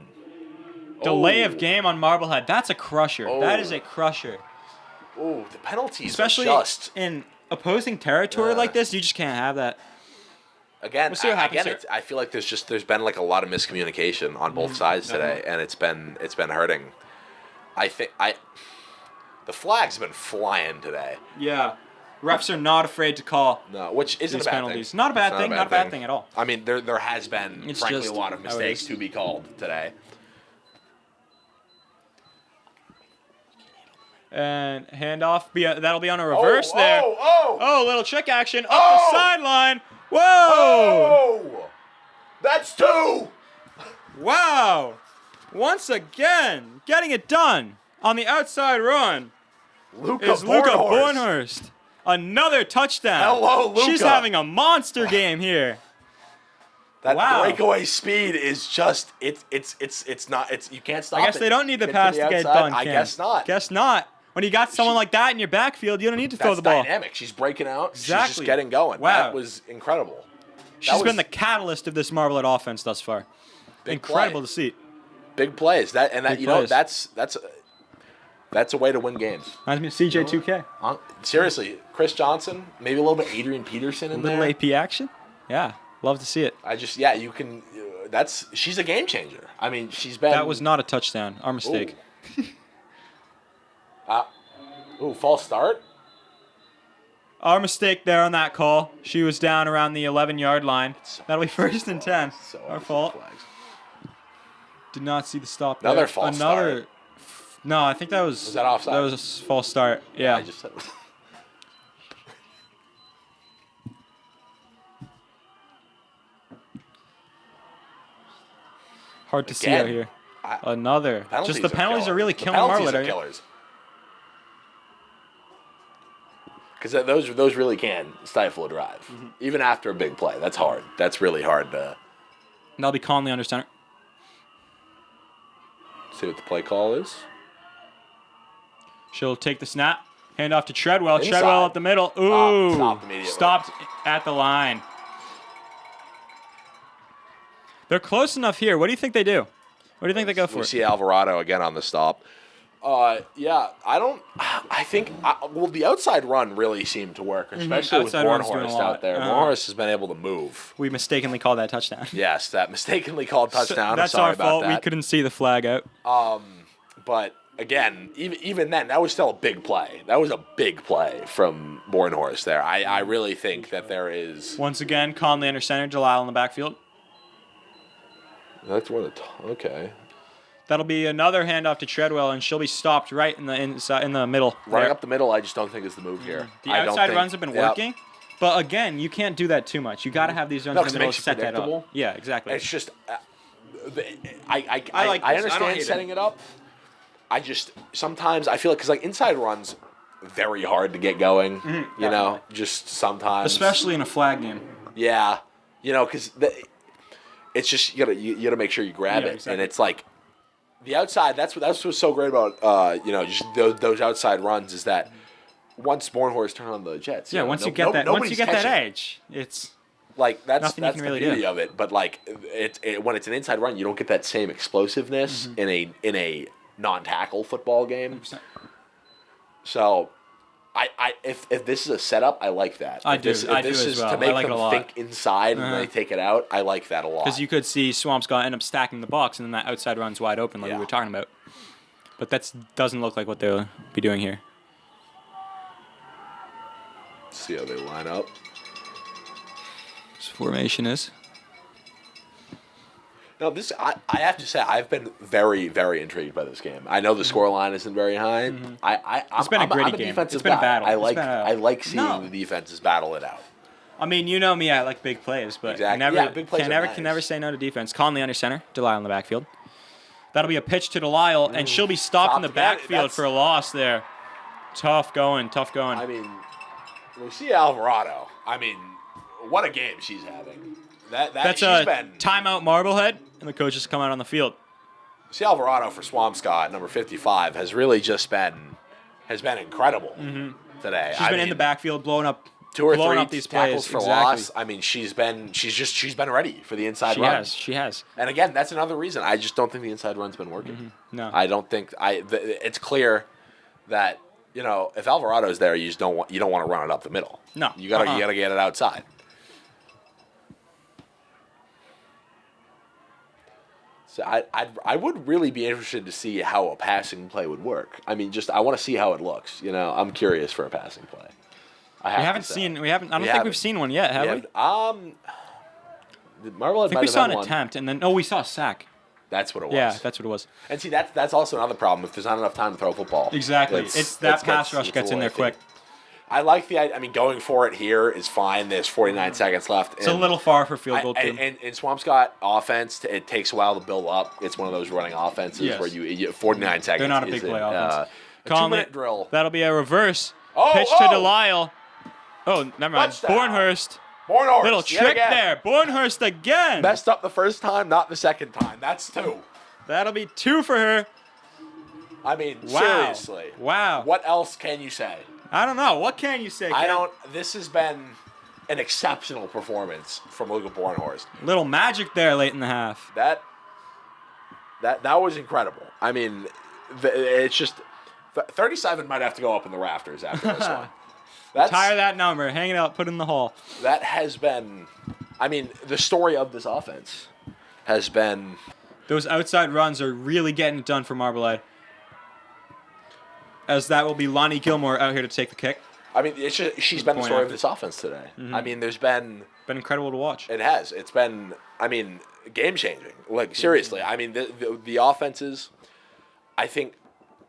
Delay of game on Marblehead. That's a crusher. That is a crusher. Oh, the penalties, especially in opposing territory like this, you just can't have that. Again, I feel like there's been like a lot of miscommunication on both sides today, and it's been hurting. I think the flags have been flying today. Yeah, refs are not afraid to call. No, which isn't a bad penalties. thing. Not a bad thing. Not a bad thing at all. I mean, there has been frankly a lot of mistakes to be called today. And handoff, that'll be on a reverse there. Oh, little trick action up the sideline. Whoa! Oh, that's 2. Wow! Once again, getting it done on the outside run is Luca Bornhorst. Another touchdown. Hello, Luca. She's having a monster game here. That breakaway speed is just you can't stop it. I guess they don't need the pass to get it done. I guess not. Guess not. When you got someone like that in your backfield, you don't need to throw the ball. That's dynamic. She's breaking out. Exactly. She's just getting going. Wow. That was incredible. She's been the catalyst of this Marblehead offense thus far. Incredible to see. Big plays. That's a way to win games. Reminds me of CJ2K. Seriously, Chris Johnson, maybe a little bit Adrian Peterson in there. A little AP action. Yeah, love to see it. You can. She's a game changer. I mean, she's been. That was not a touchdown. Our mistake. False start. Our mistake there on that call. She was down around the 11-yard line. That'll be 1st and 10. Our fault. Flags. Did not see the stop Another there. false start. No, I think that was... Was that offside? That was a false start. Yeah. I just said it was. Hard to see out here. Another. Just the penalties are really killing Marblehead. Because those really can stifle a drive. Even after a big play. That's hard. That's really hard to... And that'll be Conley under center. See what the play call is. She'll take the snap. Hand off to Treadwell. Inside. Treadwell up the middle. Ooh. Stopped immediately. Stopped at the line. They're close enough here. What do you think they do? What do you think they go for? We see Alvarado again on the stop. I think the outside run really seemed to work, especially with Bornhorst out there. Bornhorst has been able to move. We mistakenly called that touchdown. Yes, that mistakenly called touchdown. That's I'm sorry our fault. about that. We couldn't see the flag out. But again, even then, that was still a big play. That was a big play from Bornhorst there. I really think that there is... Once again, Conley under center, Delisle in the backfield. That's one of the... Okay. That'll be another handoff to Treadwell, and she'll be stopped right in the middle. Running up the middle, I just don't think is the move here. The outside runs have been working. But again, you can't do that too much. You got to have these runs in the middle to set that up. Yeah, exactly. It's just, I understand setting it up. I just sometimes I feel like because like inside runs, very hard to get going. You know, just sometimes, especially in a flag game. Yeah, you know, because it's just you gotta make sure you grab it, exactly. And it's like the outside. That's what's so great about you know, just those outside runs is that once Bornhorst turn on the Jets. Yeah, once you get that edge, it's like that's the really beauty of it. But like when it's an inside run, you don't get that same explosiveness in a non-tackle football game. 100%. So, if this is a setup, I like that. If this is to make them think inside and they take it out, I like that a lot. Because you could see Swampscott end up stacking the box, and then that outside run's wide open, like we were talking about. But that doesn't look like what they'll be doing here. See how they line up. This formation is. No, I have to say I've been very, very intrigued by this game. I know the scoreline isn't very high. It's been a gritty game. It's been a battle. I like seeing the defenses battle it out. I mean, you know me, I like big plays, but big plays can never say no to defense. Conley under center, Delisle in the backfield. That'll be a pitch to Delisle, and she'll be stopped in the backfield for a loss there. Tough going. I mean, Lucia Alvarado. I mean, what a game she's having. That's a timeout Marblehead, and the coaches come out on the field. See, Alvarado for Swampscott, number 55, has really just been incredible today. She's been in the backfield, blowing up 2 or 3 these tackles plays. for loss. I mean, she's been ready for the inside run. She has. And again, that's another reason. I just don't think the inside run's been working. No, I don't think it's clear that you know if Alvarado's there, you don't want to run it up the middle. No, you gotta get it outside. So I would really be interested to see how a passing play would work. I mean, I want to see how it looks. You know, I'm curious for a passing play. I don't think we've seen one yet, have we? I think we saw an attempt, and then we saw a sack. That's what it was. Yeah, that's what it was. And see, that's also another problem if there's not enough time to throw a football. Exactly. It's that pass rush gets in there quick. I like going for it here is fine. There's 49 seconds left. It's a little far for field goal, too. And Swampscott offense, it takes a while to build up. It's one of those running offenses where you 49 seconds. They're not a big play offense. A 2-minute drill. That'll be a reverse. Pitch to Delisle. Oh, never mind. Bornhorst. Little trick there. Bornhorst again. Messed up the first time, not the second time. That's 2. That'll be 2 for her. I mean, seriously. Wow. What else can you say? I don't know. What can you say, Ken? This has been an exceptional performance from Luca Bornhorst. Little magic there late in the half. That was incredible. I mean, it's just 37 might have to go up in the rafters after this one. Retire that number. Hang it out. Put it in the hall. That has been, I mean, the story of this offense has been. Those outside runs are really getting it done for Marblehead. As that will be Lonnie Gilmore out here to take the kick. I mean, she's been the story of this offense today. I mean, there's been incredible to watch. It has. It's been, I mean, game changing. Like seriously, I mean, the offenses. I think,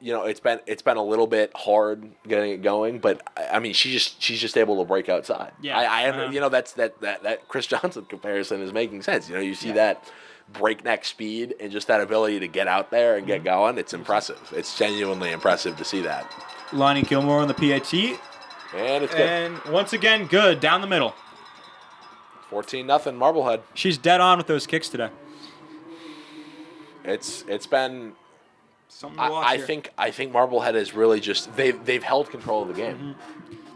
you know, it's been a little bit hard getting it going, but I mean, she's just able to break outside. Yeah. You know, that Chris Johnson comparison is making sense. You know, you see that breakneck speed and just that ability to get out there and get going. It's impressive. It's genuinely impressive to see that. Lonnie Gilmore on the PAT. And it's good. And once again, good down the middle. 14-0 Marblehead. She's dead on with those kicks today. It's been something to watch here. I think Marblehead is really just they've held control of the game.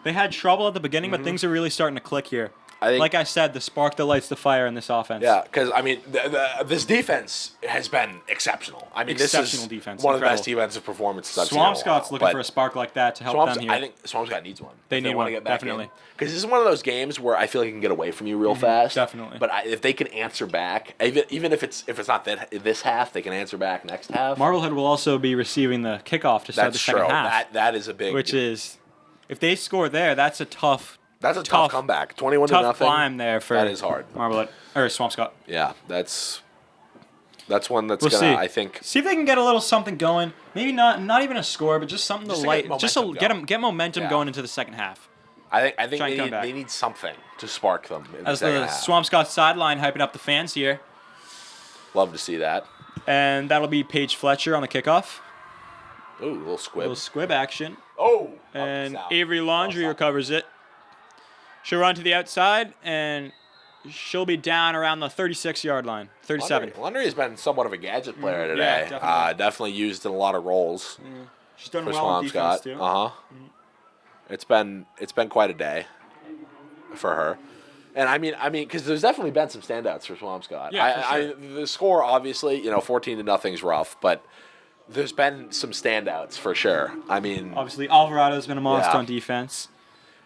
They had trouble at the beginning, but things are really starting to click here. Like I said, the spark that lights the fire in this offense. Yeah, because, I mean, this defense has been exceptional. I mean, this is defense. One of the best defensive performances I've seen in a while. Swampscott's looking for a spark like that to help them here. I think Swampscott needs one. They need one, definitely. Because this is one of those games where I feel like it can get away from you real fast. Definitely. But if they can answer back, even if it's not this half, they can answer back next half. Marblehead will also be receiving the kickoff to start the second half. That is a big... Which is, if they score there, that's a tough... That's a tough comeback. 21-0. Tough climb there for that is hard. Marblehead or Swampscott. Yeah, that's one that's gonna. I think see if they can get a little something going. Maybe not even a score, but just something to light. Just to get momentum going into the second half. I think Try and come back. they need something to spark them in As the second the half. Swampscott sideline hyping up the fans here. Love to see that. And that'll be Paige Fletcher on the kickoff. Ooh, a little squib. Little squib action. Oh! And Up, Avery Laundrie recovers it. She'll run to the outside, and she'll be down around the 36-yard line. 37. Laundrie has been somewhat of a gadget player Yeah, today. definitely. Definitely used in a lot of roles. She's done For well on defense, Swampscott. too. It's been quite a day for her. And I mean, because there's definitely been some standouts for Swampscott. Yeah, for sure. The score, obviously, 14-0's rough, but there's been some standouts for sure. I mean, Obviously, Alvarado's been a monster Yeah. on defense.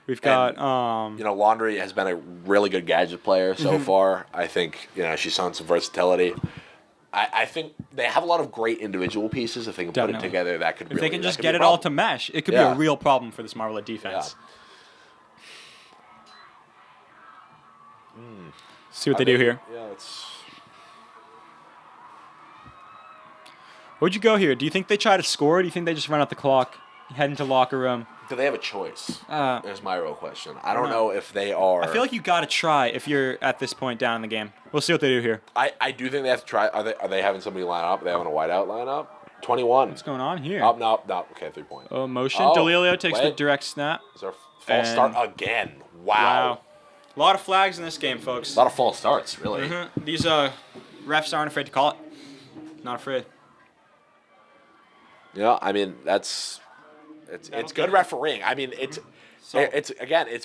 We've got Laundrie has been a really good gadget player so far. I think she's shown some versatility. I think they have a lot of great individual pieces. If they can put it Definitely. together, that could if they can just get be it a all to problem. mesh, it could be Yeah. a real problem for this Marlette defense. See what they do here. Yeah, it's. Where'd you go here? Do you think they try to score? Or do you think they just run out the clock, head into locker room? Do they have a choice? There's my real question. I don't know. know if they are. I feel like you got to try if you're at this point down in the game. We'll see what they do here. I do think they have to try. Are they having somebody line up? Are they having a wideout line up? 21. What's going on here? No. Okay, 3 point. Oh, motion. Oh, Delilio takes the wait. direct snap. Is there a false start again? Wow. A lot of flags in this game, folks. A lot of false starts, really. These refs aren't afraid to call it. Not afraid. Yeah, I mean it's good refereeing. I mean it's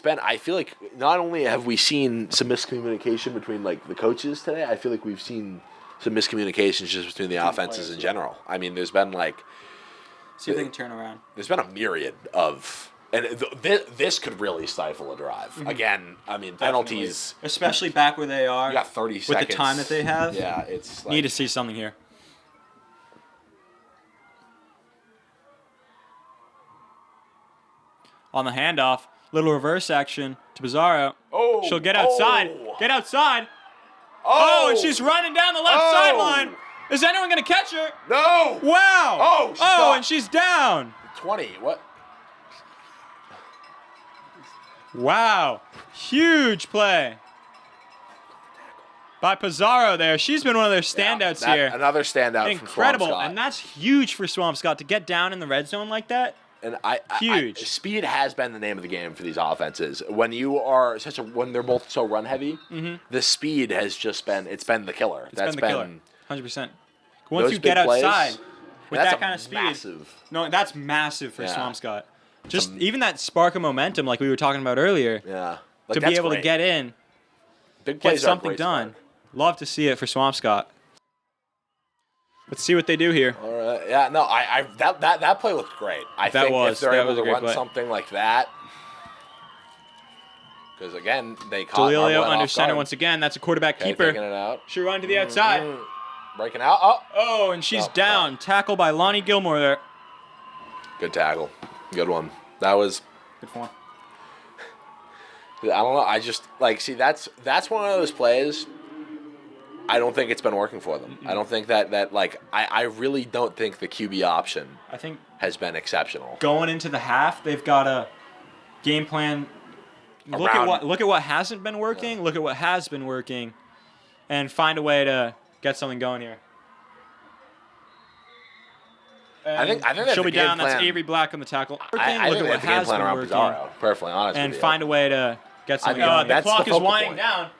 been. I feel like not only have we seen some miscommunication between like the coaches today, I feel like we've seen some miscommunications just between the offenses in general. I mean, there's been like See if they can turn around. there's been a myriad of. And this could really stifle a drive. Again, I mean, penalties. Definitely. Especially back where they are. You got 30 with seconds. the time that they have. Yeah, it's like, Need to see something here. On the handoff, little reverse action to Bizarro. Oh, She'll get outside. oh. Get outside. Oh, And she's running down the left Oh. sideline. Is anyone going to catch her? No. Wow. Oh, she's not. And she's down. 20. What? Wow. Huge play by Pizarro there. She's been one of their standouts here. Another standout Incredible. from Swampscott. And that's huge for Swampscott to get down in the red zone like that. And Huge. speed has been the name of the game for these offenses. When you are when they're both so run heavy, the speed has just been the killer. It's been the killer. 100%. Once those you get big plays, outside with that's that a kind of speed. massive. No, that's massive for Yeah. Swampscott. Just even that spark of momentum like we were talking about earlier. Yeah. To be able to get in, big get plays are a something great done. spark. Love to see it for Swampscott. Let's see what they do here. All right. Yeah, no, that play looked great. I think if they're that able was a to great run play. something like that, because again, they caught Delilio Marblette under off center guard. once again. That's a quarterback Okay, keeper. taking it out. She'll run to the outside. Breaking out. Oh, Oh, and she's Oh, down. Tackle by Lonnie Gilmore there. good tackle. Good one. That was. Good form. I don't know. I just see that's one of those plays. I don't think it's been working for them. I don't think that I really don't think the QB option I think has been exceptional. going into the half, they've got a game plan. Look at what hasn't been working. Yeah. Look at what has been working, and find a way to get something going here. I think that's she'll the be game down. That's plan. Avery Black on the tackle. I Look think at what that's the game has plan been around working, Pizarro. Perfectly honest and with you. find a way to get something mean, going. The that's the clock is focal winding point. down.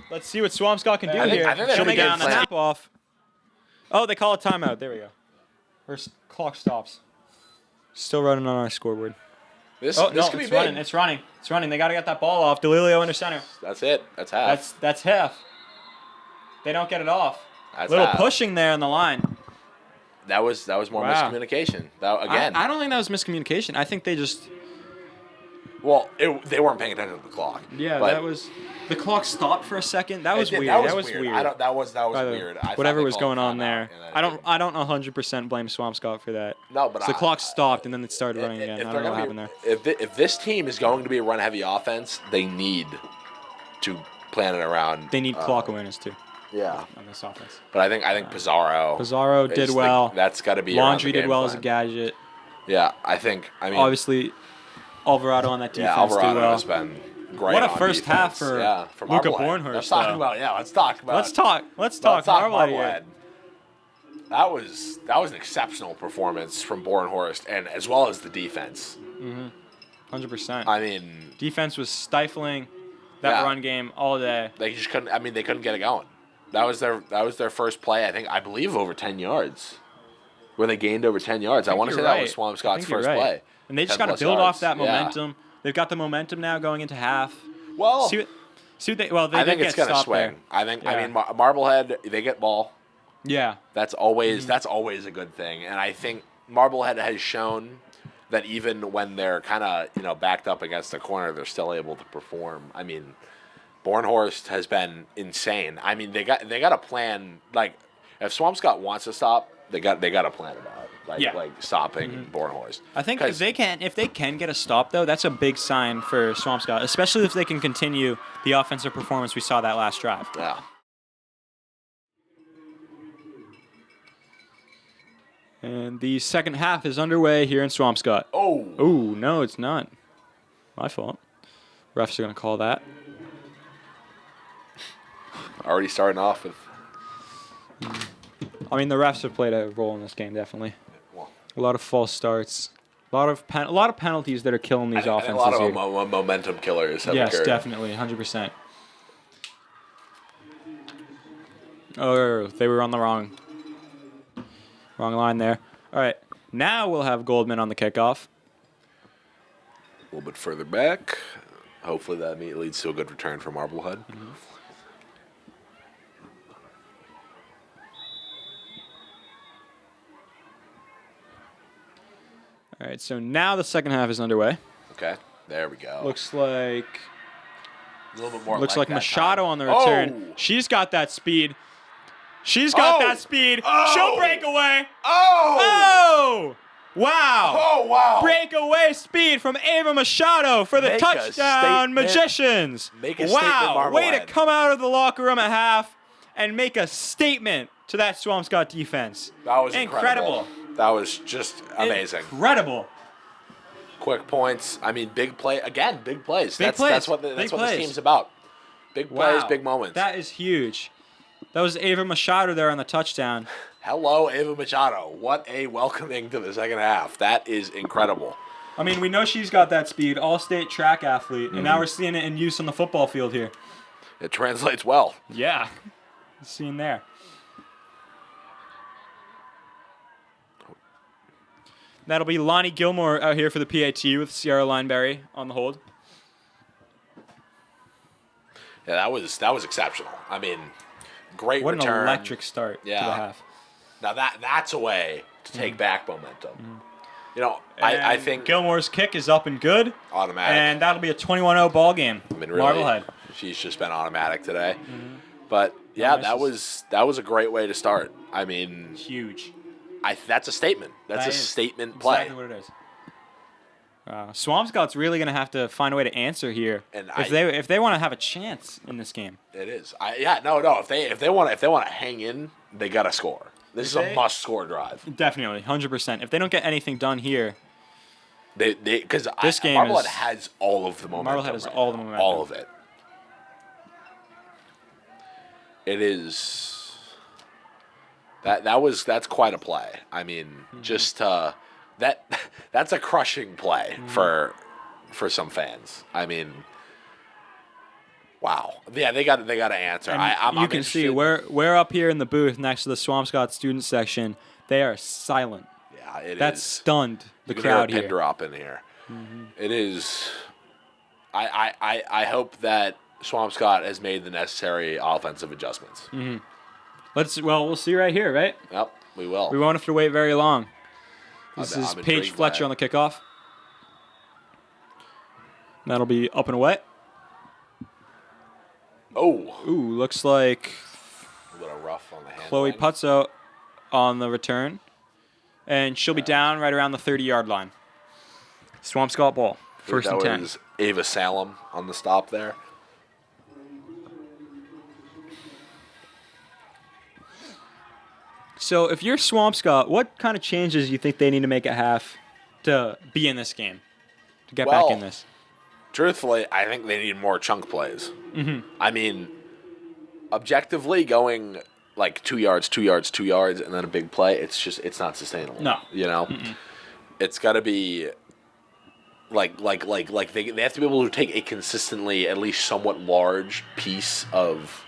Let's see what Swampscott can do I think here. that's She'll the be game down. plan. Snap off. Oh, they call a timeout. There we go. Clock stops. Still running on our scoreboard. This Oh, could no, be it's big. running. It's running. It's running. They got to get that ball off. Delilio under center. That's it. That's half. That's half. They don't get it off. That's Little half. pushing there on the line. That was more Wow. miscommunication. That again. I don't think that was miscommunication. I think they just... they weren't paying attention to the clock. Yeah, but that was... The clock stopped for a second. That was weird. That was weird. That was By the- weird. I thought whatever they was called going on timeout, there. and then I don't 100% blame Swampscott for that. No, but So the clock stopped and then it started running again. I don't know what happened there. If this team is going to be a run-heavy offense, they need to plan it around. They need clock awareness too Yeah, on this offense. but I think Pizarro. Pizarro did well. That's got to be. around Laundrie the did game well plan. as a gadget. Yeah, I mean, Obviously, Alvarado on that defense Yeah, Alvarado do well. has been great. What a on first half defense. for Luca Luca Bornhorst. Let's talk about Let's talk Marblehead. That was an exceptional performance from Bornhorst, and as well as the defense. 100%. I mean, defense was stifling that run game all day. They just couldn't. I mean, they couldn't get it going. That was their first play. I believe over 10 yards, where they gained over 10 yards. I want to say that was Swampscott's first play. And they just got to build off that momentum. They've got the momentum now going into half. Well, they I think it's going to swing. I mean, Marblehead, they get ball. Yeah. That's always a good thing. And I think Marblehead has shown that even when they're kind of, backed up against the corner, they're still able to perform. I mean, Bornhorst has been insane. I mean, they got a plan. Like, if Swampscott wants to stop, they got a plan about it. Like stopping Bornhorst. I think if they can get a stop though, that's a big sign for Swampscott, especially if they can continue the offensive performance we saw that last drive. Yeah. And the second half is underway here in Swampscott. Oh, no, it's not. My fault. Refs are going to call that. Already starting off with. I mean, the refs have played a role in this game, definitely. Well, a lot of false starts. A lot of penalties that are killing these offenses. A lot of momentum killers have occurred. Yes, definitely, 100%. Oh, they were on the wrong line there. All right, now we'll have Goldman on the kickoff. A little bit further back. Hopefully that leads to a good return for Marblehead. All right, so now the second half is underway. Okay, there we go. Looks like a little bit more. Looks like Machado on the return. She's got that speed. She's got that speed. She'll break away. Oh! Wow. Oh, wow. Breakaway speed from Ava Machado for the touchdown Magicians. Make a statement, Marblehead. Way to come out of the locker room at half and make a statement to that Swampscott defense. That was incredible. That was just amazing. Incredible. Quick points. I mean, big play. Again, big plays. That's what this team's about. Big plays, big moments. That is huge. That was Ava Machado there on the touchdown. Hello, Ava Machado. What a welcoming to the second half. That is incredible. I mean, we know she's got that speed, all-state track athlete, and now we're seeing it in use on the football field here. It translates well. Yeah. Seen there. That'll be Lonnie Gilmore out here for the PAT with Sierra Lineberry on the hold. Yeah, that was exceptional. I mean, great return. What an electric start to the half. Now that's a way to take back momentum. I think Gilmore's kick is up and good. Automatic. And that'll be a 21-0 ball game. I mean, really, Marblehead. She's just been automatic today. But yeah, that was a great way to start. I mean, huge. That's a statement. That's a statement play. Exactly what it is. Swampscott's really going to have to find a way to answer here if they want to have a chance in this game. It is. If they want to hang in, they got to score. This is a must-score drive. Definitely, 100%. If they don't get anything done here, because this game Marblehead has all of the momentum. Marblehead has all the momentum. All of it. It is. That's quite a play. I mean, just that's a crushing play for some fans. I mean, wow. Yeah, they got to answer. You can see we're up here in the booth next to the Swampscott student section. They are silent. Yeah, That's stunned the you crowd can hear a here. Pin drop in here. It is. I hope that Swampscott has made the necessary offensive adjustments. We'll see right here, right? Yep, we will. We won't have to wait very long. This is Paige Fletcher on the kickoff. That'll be up and away. Oh. Ooh, looks like a little rough on the hand. Chloe Putzo on the return. And she'll be down right around the 30-yard line. Swampscott ball. First and 10. That was Ava Salem on the stop there. So if you're Swampscott, what kind of changes do you think they need to make at half to be in this game? to get back in this. Truthfully, I think they need more chunk plays. Mm-hmm. I mean, objectively, going like 2 yards, 2 yards, 2 yards, and then a big play, it's not sustainable. No. It's got to be like they have to be able to take a consistently at least somewhat large piece of.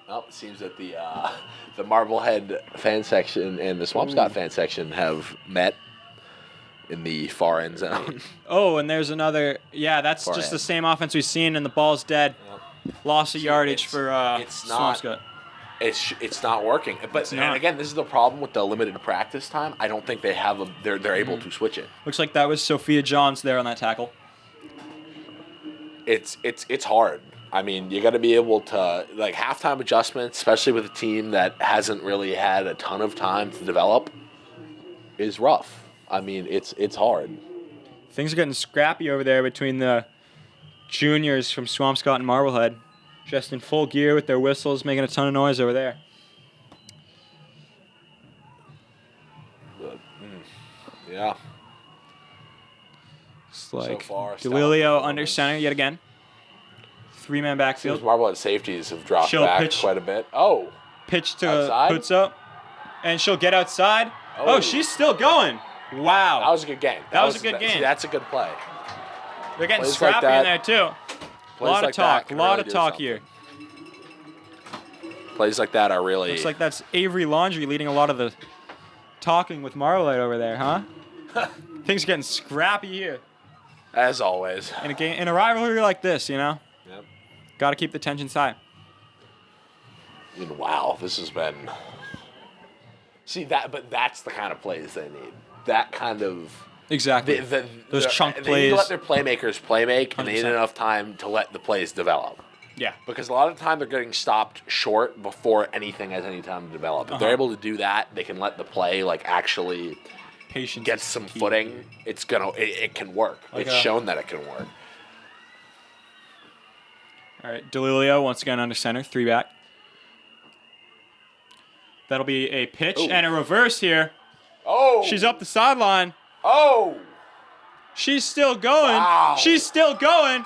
Well, it seems that the Marblehead fan section and the Swampscott fan section have met in the far end zone. Oh, and there's another. Yeah, that's Far just end. the same offense we've seen, and the ball's dead. Yep. Loss of yardage for Swampscott. It's not working. But not. And again, this is the problem with the limited practice time. I don't think they have they're able to switch it. Looks like that was Sophia Johns there on that tackle. It's hard. I mean, you got to be able to like halftime adjustments, especially with a team that hasn't really had a ton of time to develop, is rough. I mean, it's hard. Things are getting scrappy over there between the juniors from Swampscott and Marblehead. Just in full gear with their whistles, making a ton of noise over there. Yeah. It's like far, DeLilio under center yet again. 3-man Seems backfield. Marblehead safeties have dropped She'll back pitch. quite a bit. Oh. Pitch to Outside? puts up. And she'll get outside. Oh. Oh, she's still going. Wow. That was a good game. That was a good game. See, that's a good play. They're getting plays scrappy like in that- there, too. A lot of talk. A lot of talk here. Plays like that are really. Looks like that's Avery Laundry leading a lot of the talking with Marblehead over there, huh? Things are getting scrappy here. As always. In a rivalry like this, you know? Yep. Got to keep the tensions high. And wow, this has been. See that, but that's the kind of plays they need. That kind of. Exactly. Those chunk they plays. need to let their playmakers play make, and they need 100%. enough time to let the plays develop. Yeah. Because a lot of the time they're getting stopped short before anything has any time to develop. If they're able to do that, they can let the play like actually Patience get is some key. footing. It can work. Like it's shown that it can work. All right, DeLilio once again under center, 3-back. That'll be a pitch Ooh. and a reverse here. Oh, She's up the sideline. Oh, She's still going. Wow. She's still going.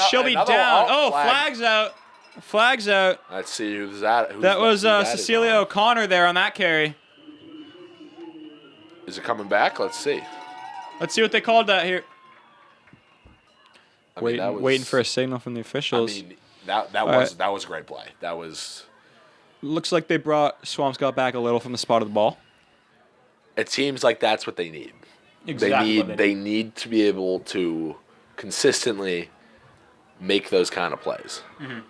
She'll be another- down. Oh, flag. flag's out. Flag's out. Let's see who's that. That was who's Cecilia is on. O'Connor there on that carry. Is it coming back? Let's see. Let's see what they called that here. I mean, that was, Waiting for a signal from the I officials. mean, that right. was a great play. That was. Looks like they brought Swampscott back a little from the spot of the ball. It seems like that's what they need. Exactly. They need to be able to consistently make those kind of plays. Mm-hmm.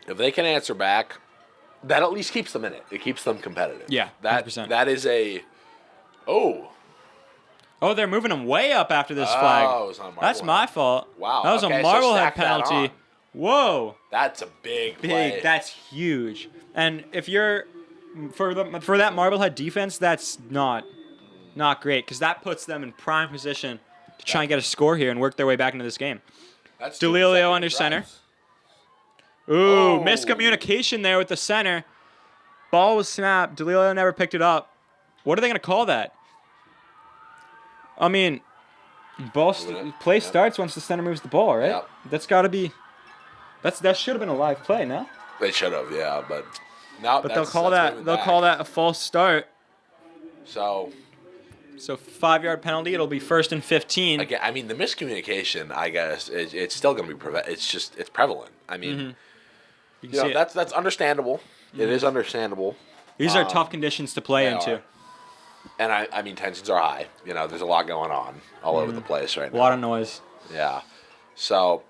If they can answer back, that at least keeps them in it. It keeps them competitive. Yeah, 100%. That is a. Oh. Oh, they're moving them way up after this Oh, flag. it was on That's Marblehead. my fault. Wow, That was okay, a so Marblehead stack that penalty. on. Whoa. That's a big play. That's huge. And if you're for that Marblehead defense, that's not great because that puts them in prime position to try and get a score here and work their way back into this game. That's DeLilio under drives. center. Ooh, Oh. miscommunication there with the center. Ball was snapped. DeLilio never picked it up. What are they going to call that? I mean, play Yep. starts once the center moves the ball, right? Yep. That's got to be. That should have been a live play, no? They should have, yeah, but no. But they'll call that a false start. So 5-yard penalty. It'll be 1st and 15. again, I mean, the miscommunication, I guess, it's still going to be it's prevalent. I mean, You can see it. that's understandable. It is understandable, These are tough conditions to play they into. are. And I mean, tensions are high. You know, there's a lot going on all over the place right A now. lot of noise. Yeah, so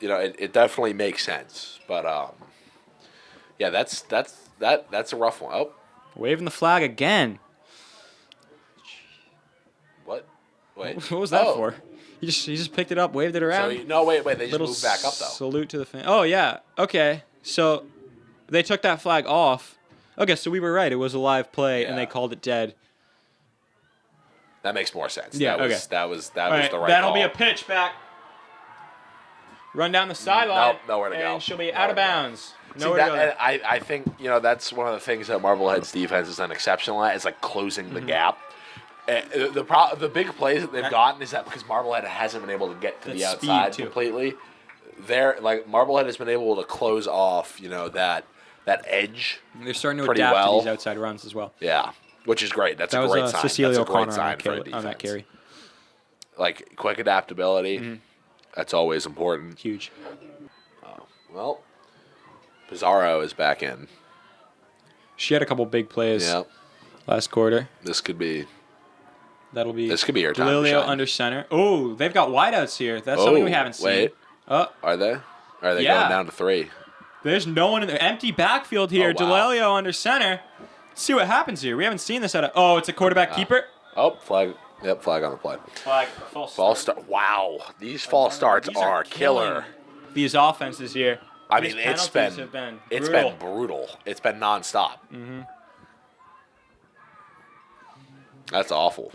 it definitely makes sense, but yeah, that's a rough one. Oh, Waving the flag again. what? Wait, What was that Oh. for? He just picked it up, waved it So around. no, wait, they just Little moved back up though. salute to the fan. Oh yeah. Okay. So they took that flag off. Okay, so we were right. It was a live play, and they Yeah. called it dead. That makes more sense. Yeah, That was the All right that'll call. be a pitch back. Run down the sideline. Nowhere to go. And she'll be out of bounds. See, I think that's one of the things that Marblehead's defense has done exceptional at is like closing the gap. The big plays that they've gotten is that because Marblehead hasn't been able to get to the outside completely. Marblehead has been able to close off that edge. They're starting to adapt to these outside runs as well. Yeah, which is great. That's a great sign. That's a great sign for a defense. On that carry. Like quick adaptability. That's always important. Huge. Well, Pizarro is back in. She had a couple big plays last quarter. This could be her time DeLilio to shine. under center. Oh, they've got wideouts here. That's something we haven't seen. Wait. Are they? Are they going down to 3? There's no one in the empty backfield here. Oh, wow. DeLilio under center. Let's see what happens here. We haven't seen this it's a quarterback keeper. Oh, flag. Yep, flag on the play. Flag. False start. Wow, these false starts are killer. These offenses here. I mean, it's been brutal. brutal. It's been nonstop. Mm-hmm. That's awful.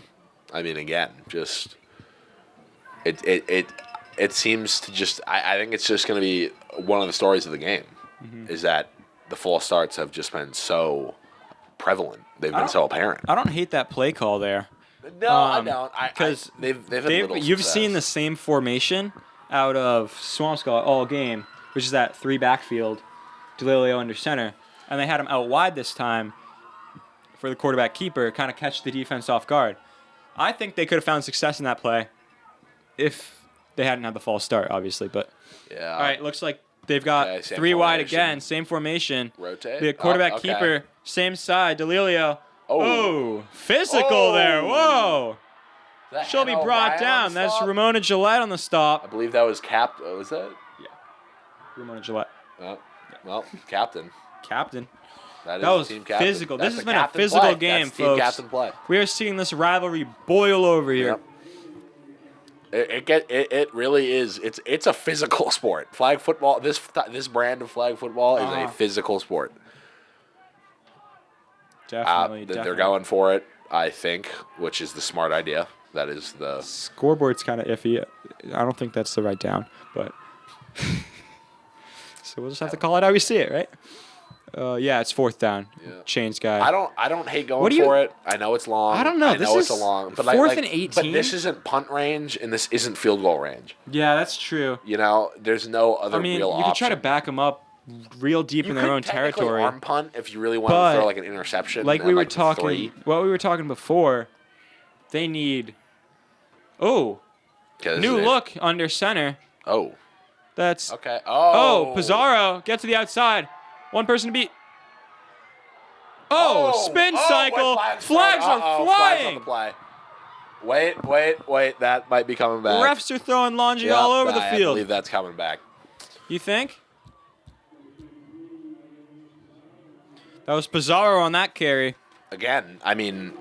I mean, again, just it seems to just. I think it's just going to be one of the stories of the game, is that the false starts have just been so prevalent. They've been so apparent. I don't hate that play call there. No, I don't. Because they've had little you've success. seen the same formation out of Swampscott all game, which is that 3 backfield, DeLilio under center, and they had him out wide this time for the quarterback keeper, kind of catch the defense off guard. I think they could have found success in that play if they hadn't had the false start, obviously. But yeah. All right, looks like they've got 3 wide again, same formation. Rotate. The quarterback keeper, same side, DeLilio. Oh, physical there. Whoa. She'll be brought down. That's Ramona Gillette on the stop. I believe that was was that? Yeah. Ramona Gillette. Well, captain. Captain. That was team captain. physical. That's This has been a physical play. game, That's folks. Team captain play. We are seeing this rivalry boil over here. Yep. It really is. It's a physical sport. Flag football. This brand of flag football is a physical sport. Definitely. They're going for it, I think, which is the smart idea. That is the scoreboard's kind of iffy. I don't think that's the right down, but so we'll just have to call it how we see it, right? Yeah, it's 4th down. Yeah. Chains guy. I don't hate going for it. I know it's long. I don't know. It's a long, but 4th and 18. But this isn't punt range, and this isn't field goal range. Yeah, that's true. There's no other real option. You could try to back them up real deep in their own territory. Arm punt if you really want to throw like an interception. Like we were talking, what we were talking before, they need. New look under center. That's okay. Pizarro, get to the outside. One person to beat. Spin cycle. Flags are flying. Flags on the play. Wait. That might be coming back. Refs are throwing laundry all over the field. I believe that's coming back. You think? That was Pizarro on that carry. Again, I mean,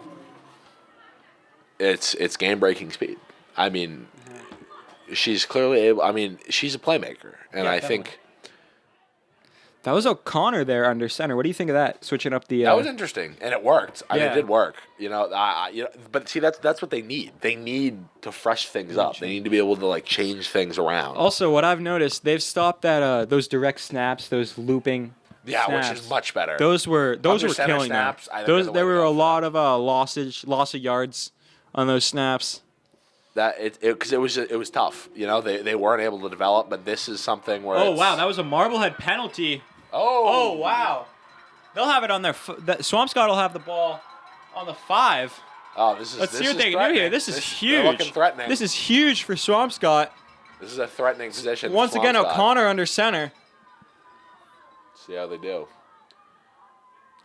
it's game-breaking speed. I mean, she's clearly able. I mean, she's a playmaker, and I think that was O'Connor there under center. What do you think of that? Switching up the. That was interesting, and it worked. I mean, it did work. But see, that's what they need. They need to fresh things up. They need to be able to change things around. Also, what I've noticed, they've stopped that those direct snaps, those looping. Yeah, snaps. Which is much better. Those were killing snaps, them. There were a lot of loss of yards on those snaps. Because it was tough. They weren't able to develop, but this is something where. Oh wow, that was a Marblehead penalty. Oh wow, they'll have it on their. Swampscott will have the ball on the 5. Oh, Let's see what they can do here. This is huge. They're looking threatening. This is huge for Swampscott. This is a threatening position. Once again, O'Connor under center. See how they do.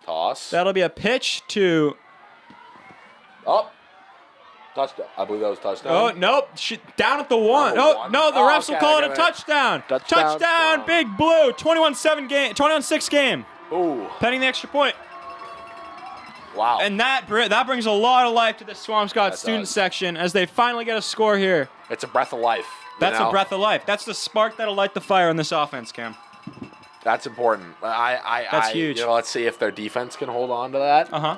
Toss. That'll be a pitch to. Touchdown. I believe that was touchdown. Oh, nope. Down at the 1. Oh, no, the refs will call it a touchdown. Touchdown, Big Blue. 21-6 game. Ooh. Pending the extra point. Wow. And that brings a lot of life to the Swampscott student section as they finally get a score here. It's a breath of life. That's a breath of life. That's the spark that'll light the fire on this offense, Cam. That's important. That's huge. Let's see if their defense can hold on to that. Uh-huh.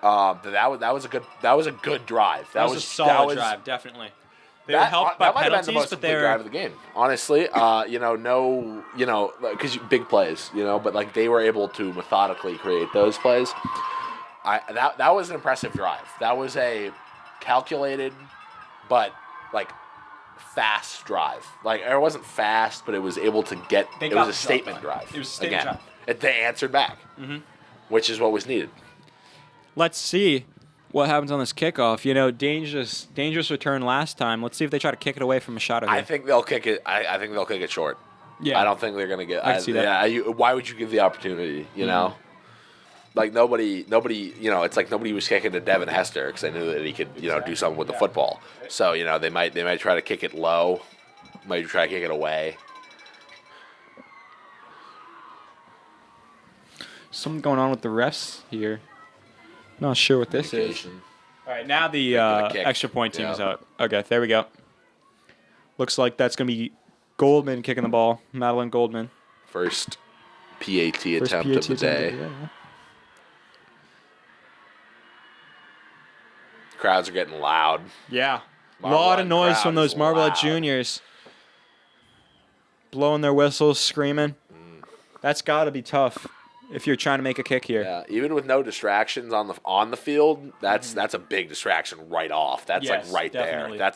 That was a good drive. That was a solid drive, definitely. They were helped by that might have been the penalties, most but complete they were drive of the game. Honestly, because big plays, but like they were able to methodically create those plays. That was an impressive drive. That was a calculated, but like fast drive. Like it wasn't fast, but it was able to get. It was a statement drive. It was a statement drive. They answered back, which is what was needed. Let's see what happens on this kickoff. Dangerous return last time. Let's see if they try to kick it away from Machado here. I think they'll kick it. I think they'll kick it short. Yeah. I don't think they're gonna get. I can see that. Yeah. Why would you give the opportunity? You know, like nobody. It's like nobody was kicking to Devin Hester because they knew that he could, do something with the football. So they might try to kick it low, might try to kick it away. Something going on with the refs here. Not sure what this is. All right, now the extra point team is out. Okay, there we go. Looks like that's going to be Goldman kicking the ball. Madeline Goldman. First PAT attempt of the day. Yeah. Crowds are getting loud. Yeah. A lot of noise from those Marblehead juniors. Blowing their whistles, screaming. That's got to be tough if you're trying to make a kick here. Yeah, even with no distractions on the field, that's a big distraction right off. That's right definitely. there.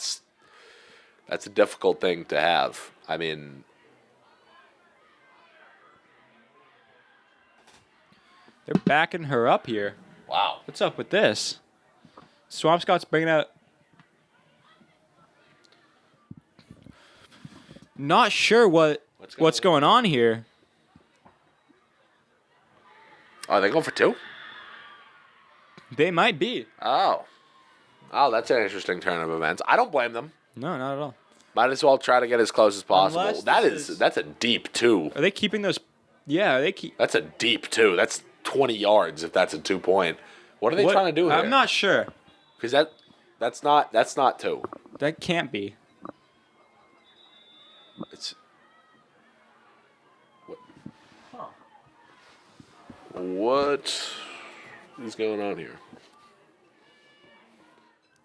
That's a difficult thing to have. I mean, they're backing her up here. wow. What's up with this? Swampscott's bringing out. Not sure what's going on here. Oh, they going for two? They might be. Oh, that's an interesting turn of events. I don't blame them. No, not at all. Might as well try to get as close as possible. Unless That's a deep two. Are they keeping those? Yeah, are they keep. That's a deep two. That's 20 yards if that's a 2-point. What are they trying to do here? I'm not sure. Because that's not two. That can't be. It's what is going on here?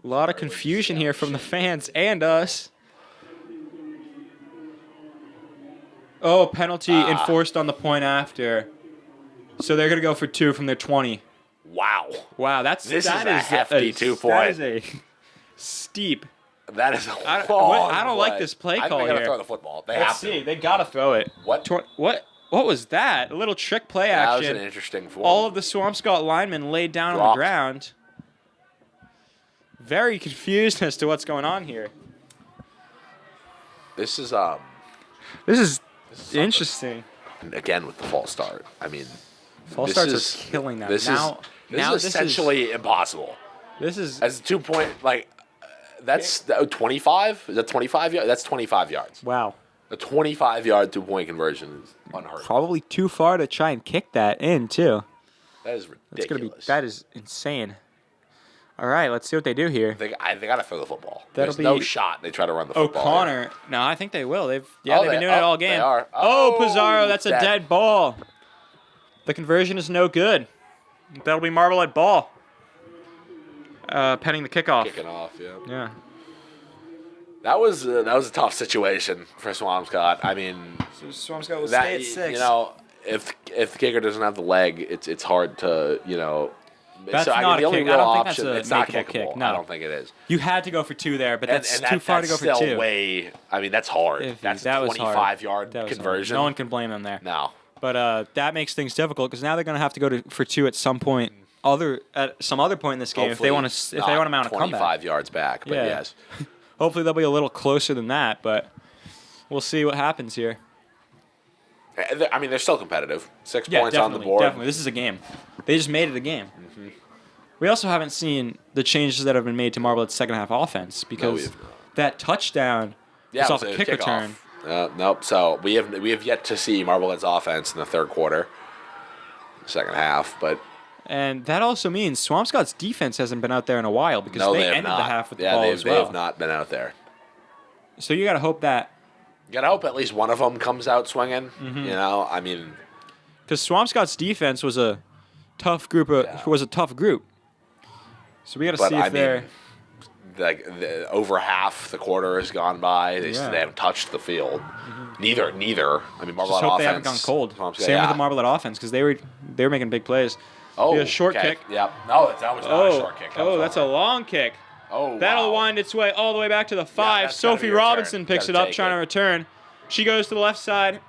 A lot of confusion here from the fans and us. Oh, penalty enforced on the point after. So they're going to go for two from their 20. Wow, this is a hefty 2-point. That is a steep. That is a I don't like this play call here. They gotta here. throw the football. Let's see. They got to throw it. What? What was that? A little trick play action. That was an interesting form. All of the Swampscott linemen laid down on the ground. Very confused as to what's going on here. This is interesting. And again with the false start. I mean, false starts are killing them. This is essentially impossible. This is as a 2-point that's 25. Is that 25 yards? That's 25 yards. Wow. A 25-yard 2-point conversion is unheard of. Probably too far to try and kick that in too. That is ridiculous. That is insane. All right, let's see what they do here. They got to throw the football. That'll There's no shot they try to run the football. O'Connor. Here. No, I think they will. They've been doing it all game. They are. Oh, Pizarro, that's a dead ball. The conversion is no good. That'll be Marblehead ball. Pending the kickoff. Kicking off, yeah. Yeah. That was a tough situation for Swampscott. I mean, Swampscott will stay at 6. If the kicker doesn't have the leg, it's hard to That's not a kick. I don't think that's it's not a kickable. kick. No. I don't think it is. You had to go for 2 there, but that's too far to go for 2. Still way. I mean, that's hard. That's a 25-yard conversion. No one can blame them there. No. But that makes things difficult because now they're going to have to go for 2 at some point. At some other point in this game, Hopefully if they want to mount a comeback. 25 yards back, but yes. Hopefully they'll be a little closer than that, but we'll see what happens here. I mean, they're still competitive. 6 points on the board. Definitely, this is a game. They just made it a game. Mm-hmm. We also haven't seen the changes that have been made to Marblehead's second half offense because that touchdown was off a kick return. Nope. So we have yet to see Marblehead's offense in the third quarter, second half, but. And that also means Swampscott's defense hasn't been out there in a while because they ended the half with the ball as well. Yeah, they have not been out there. So you got to hope that. You got to hope at least one of them comes out swinging. Mm-hmm. I mean. Because Swampscott's defense was a tough group. So we got to see if they're. over half the quarter has gone by. They haven't touched the field. Neither. I mean, Marblehead Just hope offense. they haven't gone cold. Same with the Marblehead offense because they were making big plays. Oh, a short kick. Yep. No, that was not a short kick. That's a long kick. Oh, that'll wind its way all the way back to the 5. Sophie Robinson picks it up, trying to return. She goes to the left side.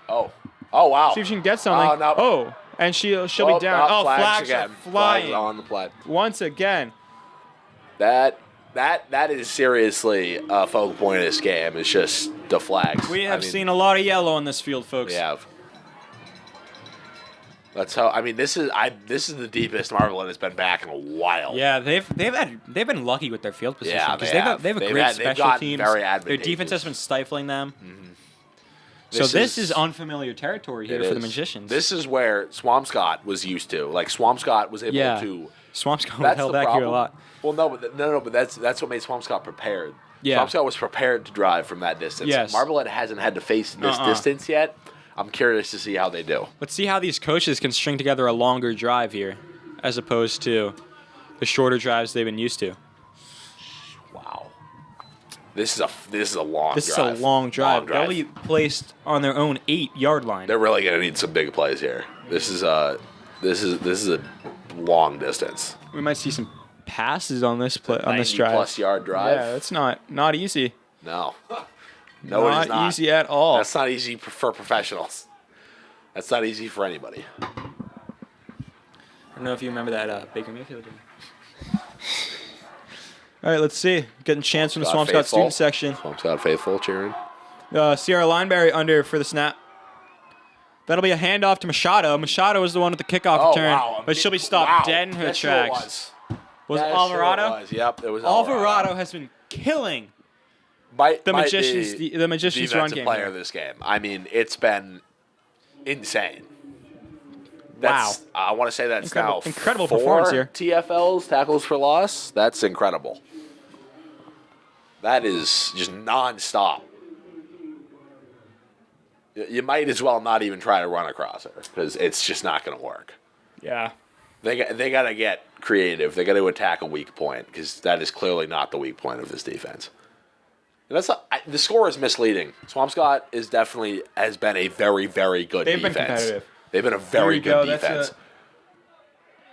Oh, wow. See if she can get something. No. And she'll be down. Flags again. are flying. Flags on the play. Once again. That is seriously a focal point of this game. It's just the flags. We have seen a lot of yellow on this field, folks. We have. That's how. I mean, this is the deepest Marblehead has been back in a while. Yeah, they've been lucky with their field position because they have a great special teams. Their defense has been stifling them. Mm-hmm. This is unfamiliar territory here for the Magicians. This is where Swampscott was used to. Like Swampscott was able to. Swampscott was held back here a lot. Well, but that's what made Swampscott prepared. Yeah. Swampscott was prepared to drive from that distance. Yes. Marblehead hasn't had to face this distance yet. I'm curious to see how they do. Let's see how these coaches can string together a longer drive here, as opposed to the shorter drives they've been used to. Wow. This is a long drive. This is a long drive. They'll be placed on their own 8-yard line. They're really gonna need some big plays here. This is a long distance. We might see some passes on this drive. 90+ yard drive. Yeah, that's not easy. No. No, it is not easy at all. That's not easy for professionals. That's not easy for anybody. I don't know if you remember that Baker Mayfield game. All right, let's see. Getting chance from the Swampscott student section. Swampscott faithful cheering. Sierra Lineberry under for the snap. That'll be a handoff to Machado. Machado was the one with the kickoff return, but she'll be stopped dead in her tracks. Was it Alvarado? Yep, it was Alvarado has been killing the Magicians run game. Player of this game. I mean, it's been insane. Wow. I want to say that's incredible 4 performance here. TFLs, tackles for loss. That's incredible. That is just nonstop. You might as well not even try to run across her because it's just not going to work. Yeah. They got to get creative. They got to attack a weak point because that is clearly not the weak point of this defense. And the score is misleading. Swampscott has been a very, very good defense. They've been competitive. They've been a very good defense.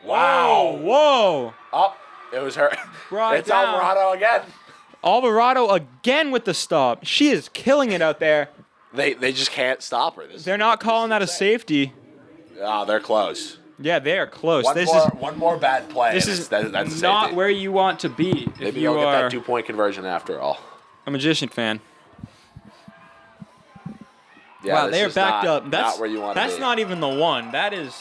Wow. Whoa. Oh, it was her. It's down. Alvarado again. Alvarado again with the stop. She is killing it out there. They just can't stop her. They're not calling that a safety. Oh, they're close. Yeah, they are close. One more bad play. This is that's not where you want to be. Maybe you'll get that 2-point conversion after all. A Magician fan. Yeah, wow, they are backed up. That's not where you want to be. That's not even the one. That is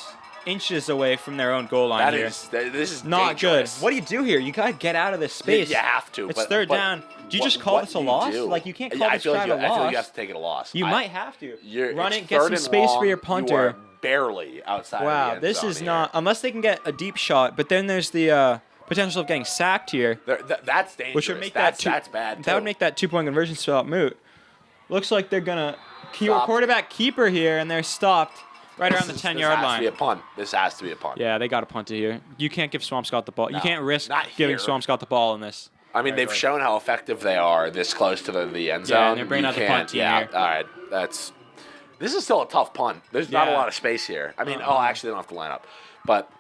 inches away from their own goal line here. This is not dangerous. good. What do you do here? You gotta get out of this space. You have to. It's third down. Do you just call this a loss? Like you can't call this drive a loss. I feel like you have to take it a loss. You might have to. Run it, get get some space for your punter. You are barely outside. Wow, of the end zone is not unless they can get a deep shot. But then there's the potential of getting sacked here. That's dangerous. Which would make that's bad. Too. That would make that 2-point conversion spot moot. Looks like they're gonna quarterback keeper here, and they're stopped right around the 10-yard line. This has to be a punt. Yeah, they got to punt it here. You can't give Swampscott the ball. You can't risk giving Swampscott the ball in this. I mean, they've shown how effective they are this close to the end zone. Yeah, and they're bringing out the punt team here. All right. This is still a tough punt. There's not a lot of space here. I mean, actually, they don't have to line up. But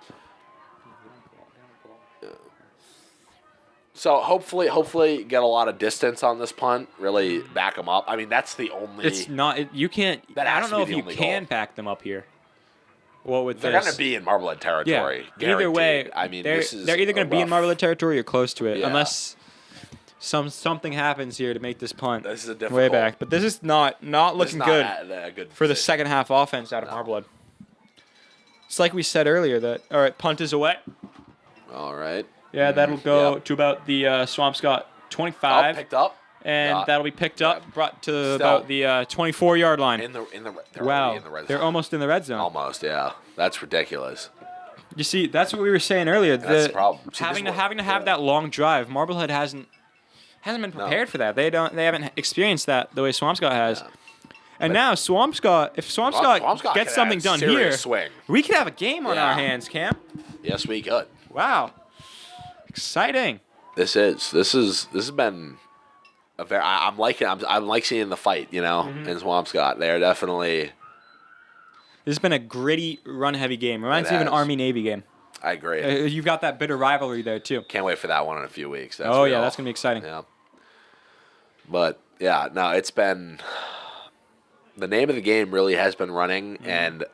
so hopefully get a lot of distance on this punt. Really back them up. I mean, that's the only. It's not. You can't. I don't know if you can back them up here. Well, they're going to be in Marblehead territory. Yeah. Either way, I mean, they're either going to be in Marblehead territory or close to it, unless something happens here to make this punt this is a difficult, way back. But this is not looking good for the second half offense out of Marblehead. It's like we said earlier all right, punt is away. All right. Yeah, that'll go to about the Swampscott 25. Picked up. And that'll be picked up, brought to about the 24-yard line. They're almost in the red zone. Almost, yeah. That's ridiculous. You see, that's what we were saying earlier. That's the problem. Having to have that long drive, Marblehead hasn't been prepared for that. They haven't experienced that the way Swampscott has. Yeah. And now Swampscott, if Swampscott gets something done here, we could have a game on our hands, Cam. Yes, we could. Wow. Exciting. This has been a very. I'm liking. I'm like seeing the fight. In Swampscott. They're definitely. This has been a gritty, run-heavy game. Reminds me of an Army-Navy game. I agree. You've got that bitter rivalry there, too. Can't wait for that one in a few weeks. Yeah, that's going to be exciting. Yeah. But, yeah, no, it's been... The name of the game really has been running, and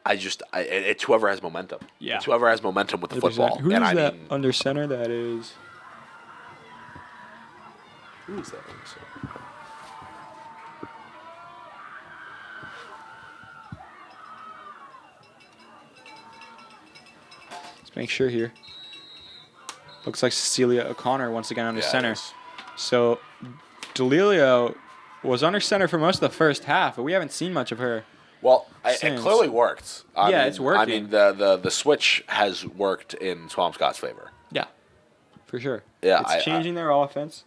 it's whoever has momentum. Yeah. It's whoever has momentum with the football. Who's that under center? That is... Who is that under center? Make sure here. Looks like Cecilia O'Connor once again under center. So Delilio was under center for most of the first half, but we haven't seen much of her. Well, it clearly worked. It's working. I mean, the switch has worked in Swampscott's favor. Yeah, for sure. Yeah, it's changing their offense.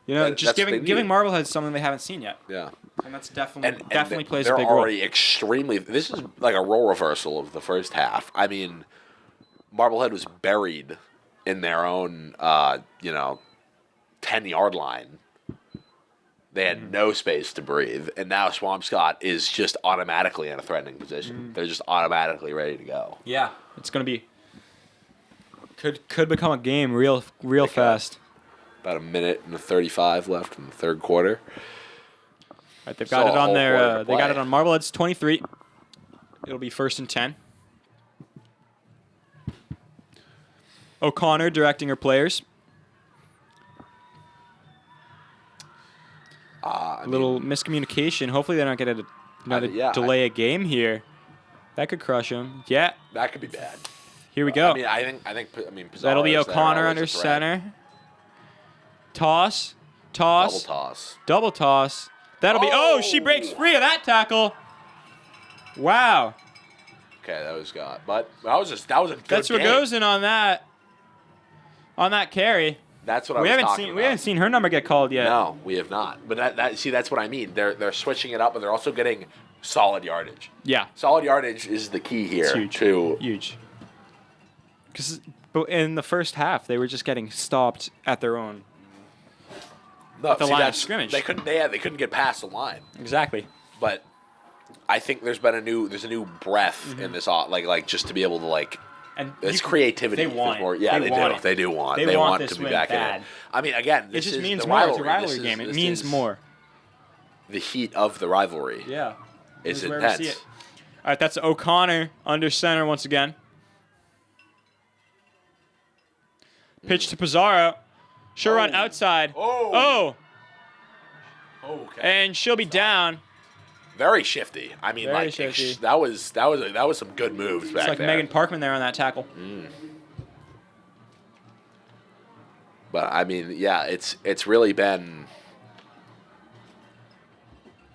Just giving Marblehead something they haven't seen yet. Yeah. And that's definitely plays a big role. They're already extremely. This is like a role reversal of the first half. I mean. Marblehead was buried in their own, 10-yard line. They had no space to breathe, and now Swampscott is just automatically in a threatening position. They're just automatically ready to go. Yeah, it's gonna be could become a game real fast. About a minute and 35 left in the third quarter. All right, they've got it on their. They got it on Marblehead's 23. It'll be 1st and 10. O'Connor directing her players. A little miscommunication. Hopefully they don't get another delay a game here. That could crush them. Yeah. That could be bad. Here we go. I think Pizarro's that'll be O'Connor under center. Toss. Double toss. That'll be. Oh, she breaks free of that tackle. Wow. Okay, that was God. But that was a good That's game. Rogozin on that. On that carry. That's what I was talking about. We haven't seen her number get called yet. No, we have not. But that's what I mean. They're switching it up, but they're also getting solid yardage. Yeah. Solid yardage is the key here. It's huge. Because in the first half, they were just getting stopped at their own. No, the line of scrimmage. They couldn't get past the line. Exactly. But I think there's a new breath in this, like just to be able to And it's creativity. They want more, yeah, they do. They do want. They want to be back in it. I mean, again, it just means more. It's a rivalry game. It means more. The heat of the rivalry. Yeah. Is intense. All right, that's O'Connor under center once again. Pitch to Pizarro. She'll run outside. Oh. Okay. And she'll be down. Very shifty. I mean, shifty. that was some good moves back there. It's like Megan Parkman there on that tackle. But I mean, yeah, it's really been.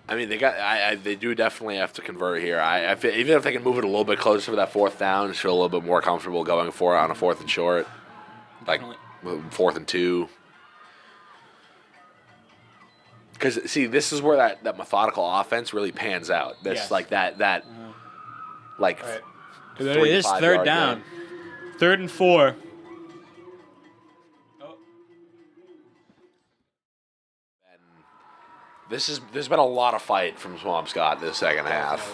I mean, they do definitely have to convert here. I feel, even if they can move it a little bit closer for that 4th down, feel a little bit more comfortable going for it on a 4th and short, Definitely. like 4th and 2. Because see, this is where that methodical offense really pans out. This like that like. Right. It is 3rd down. Game. 3rd and 4. There's been a lot of fight from Swampscott this second half.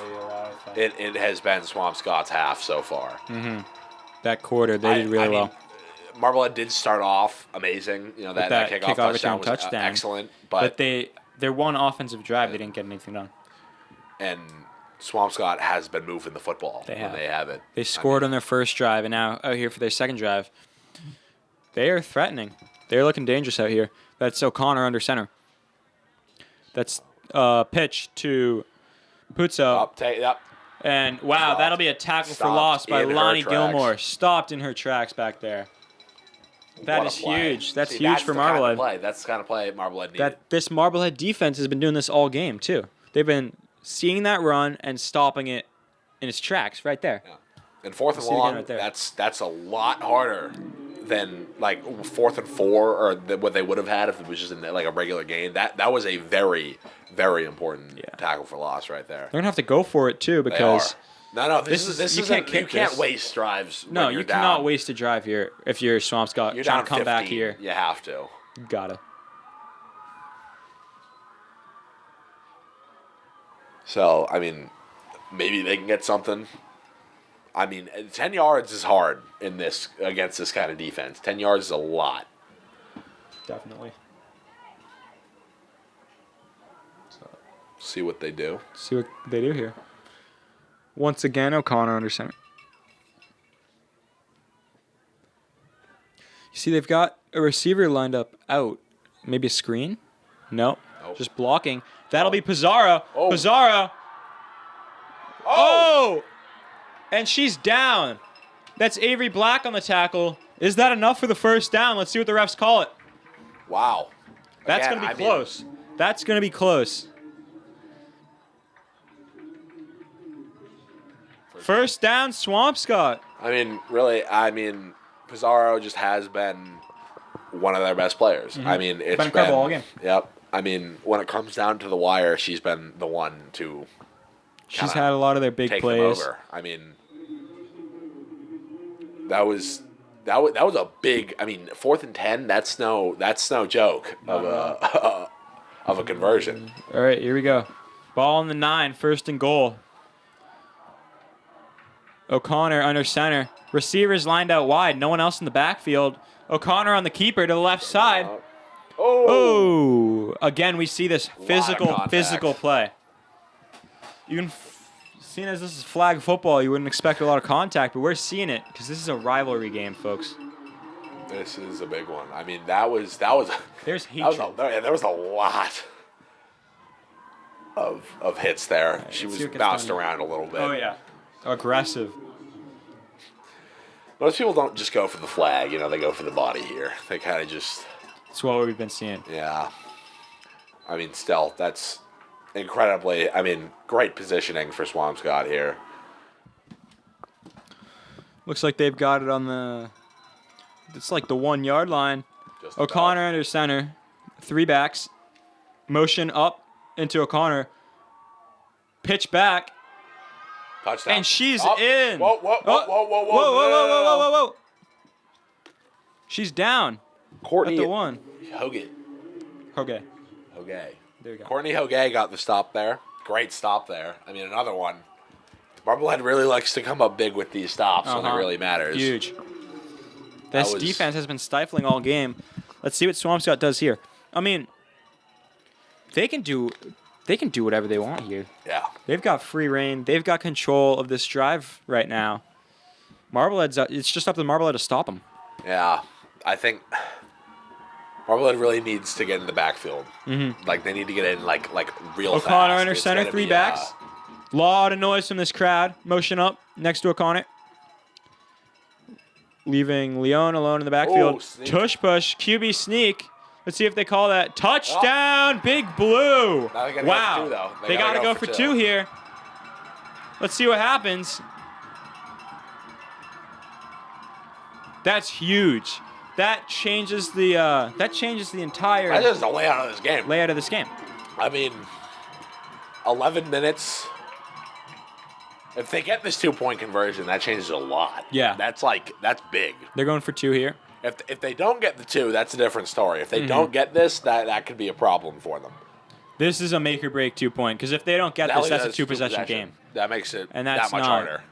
It has been Swampscott's half so far. Mm-hmm. That quarter, they did really well. Marblehead did start off amazing. You know, that kickoff touchdown was excellent. But their one offensive drive, they didn't get anything done. And Swampscott has been moving the football when they have it. They scored on their first drive, and now out here for their second drive. They are threatening. They're looking dangerous out here. That's O'Connor under center. That's pitch to Puzzo. Yep. And, wow, that'll be a tackle for loss by Lonnie Gilmore. Stopped in her tracks back there. That is huge. That's huge for Marblehead. That's the kind of play Marblehead needed. This Marblehead defense has been doing this all game, too. They've been seeing that run and stopping it in its tracks right there. Yeah. And 4th and long, that's a lot harder than like 4th and 4 or what they would have had if it was just in like a regular game. That was a very, very important tackle for loss right there. They're gonna have to go for it too because No. This you isn't. can't You can't waste drives. No, when you're you down. cannot waste a drive here if you're Swampscott You're trying down to come back 15. here. You have to. You gotta. So, I mean, maybe they can get something. I mean, 10 yards is hard against this kind of defense. 10 yards is a lot. Definitely. See what they do. See what they do here. Once again, O'Connor under center. You see, they've got a receiver lined up out. Maybe a screen? Nope. Just blocking. That'll be Pizarro. Oh. Pizarro. Oh! And she's down. That's Avery Black on the tackle. Is that enough for the first down? Let's see what the refs call it. Wow. That's going to be close. That's going to be close. First down, Swampscott. I mean, really, Pizarro just has been one of their best players. I mean, it's been incredible all game. Yep. I mean, when it comes down to the wire, she's been the one to. She's had a lot of their big take plays. Them over. I mean, that was a big. I mean, 4th and 10. That's no joke of a conversion. All right, here we go. Ball on the 9, 1st and goal. O'Connor under center. Receivers lined out wide. No one else in the backfield. O'Connor on the keeper to the left side. Oh! Again, we see this physical play. You can, seeing as this is flag football, you wouldn't expect a lot of contact, but we're seeing it because this is a rivalry game, folks. This is a big one. I mean, that was. There's heat. There was a lot of hits there. Right, she was bounced around a little bit. Oh yeah, aggressive. Most people don't just go for the flag. You know, they go for the body here. They kind of just. That's what we've been seeing. Yeah. I mean, still, that's incredibly. I mean, great positioning for Swampscott here. Looks like they've got it on the. It's like the 1 yard line. Just O'Connor under center. 3 backs. Motion up into O'Connor. Pitch back. Touchdown. And she's Up. in. Whoa. Whoa. She's down. Courtney At the 1. Hogan. Okay. There you go. Courtney Hogue got the stop there. Great stop there. I mean, another one. Marblehead really likes to come up big with these stops when it really matters. Huge. This defense has been stifling all game. Let's see what Swampscott does here. I mean, they can do whatever they want here. Yeah. They've got free reign. They've got control of this drive right now. It's just up to Marblehead to stop them. Yeah. I think Marblehead really needs to get in the backfield. Mm-hmm. Like, they need to get in, like real fast. O'Connor under center, 3 backs. Lot of noise from this crowd. Motion up next to O'Connor. Leaving Leon alone in the backfield. Tush push, QB sneak. Let's see if they call that. Touchdown, Big Blue. Wow. They got to go for 2 here. Let's see what happens. That's huge. That changes the entire That is the layout of this game. I mean, 11 minutes. If they get this 2-point conversion, that changes a lot. Yeah. That's big. They're going for 2 here. If they don't get the 2, that's a different story. If they don't get this, that could be a problem for them. This is a make or break 2-point because if they don't get this, that's a 2-possession game. That makes it and that much harder.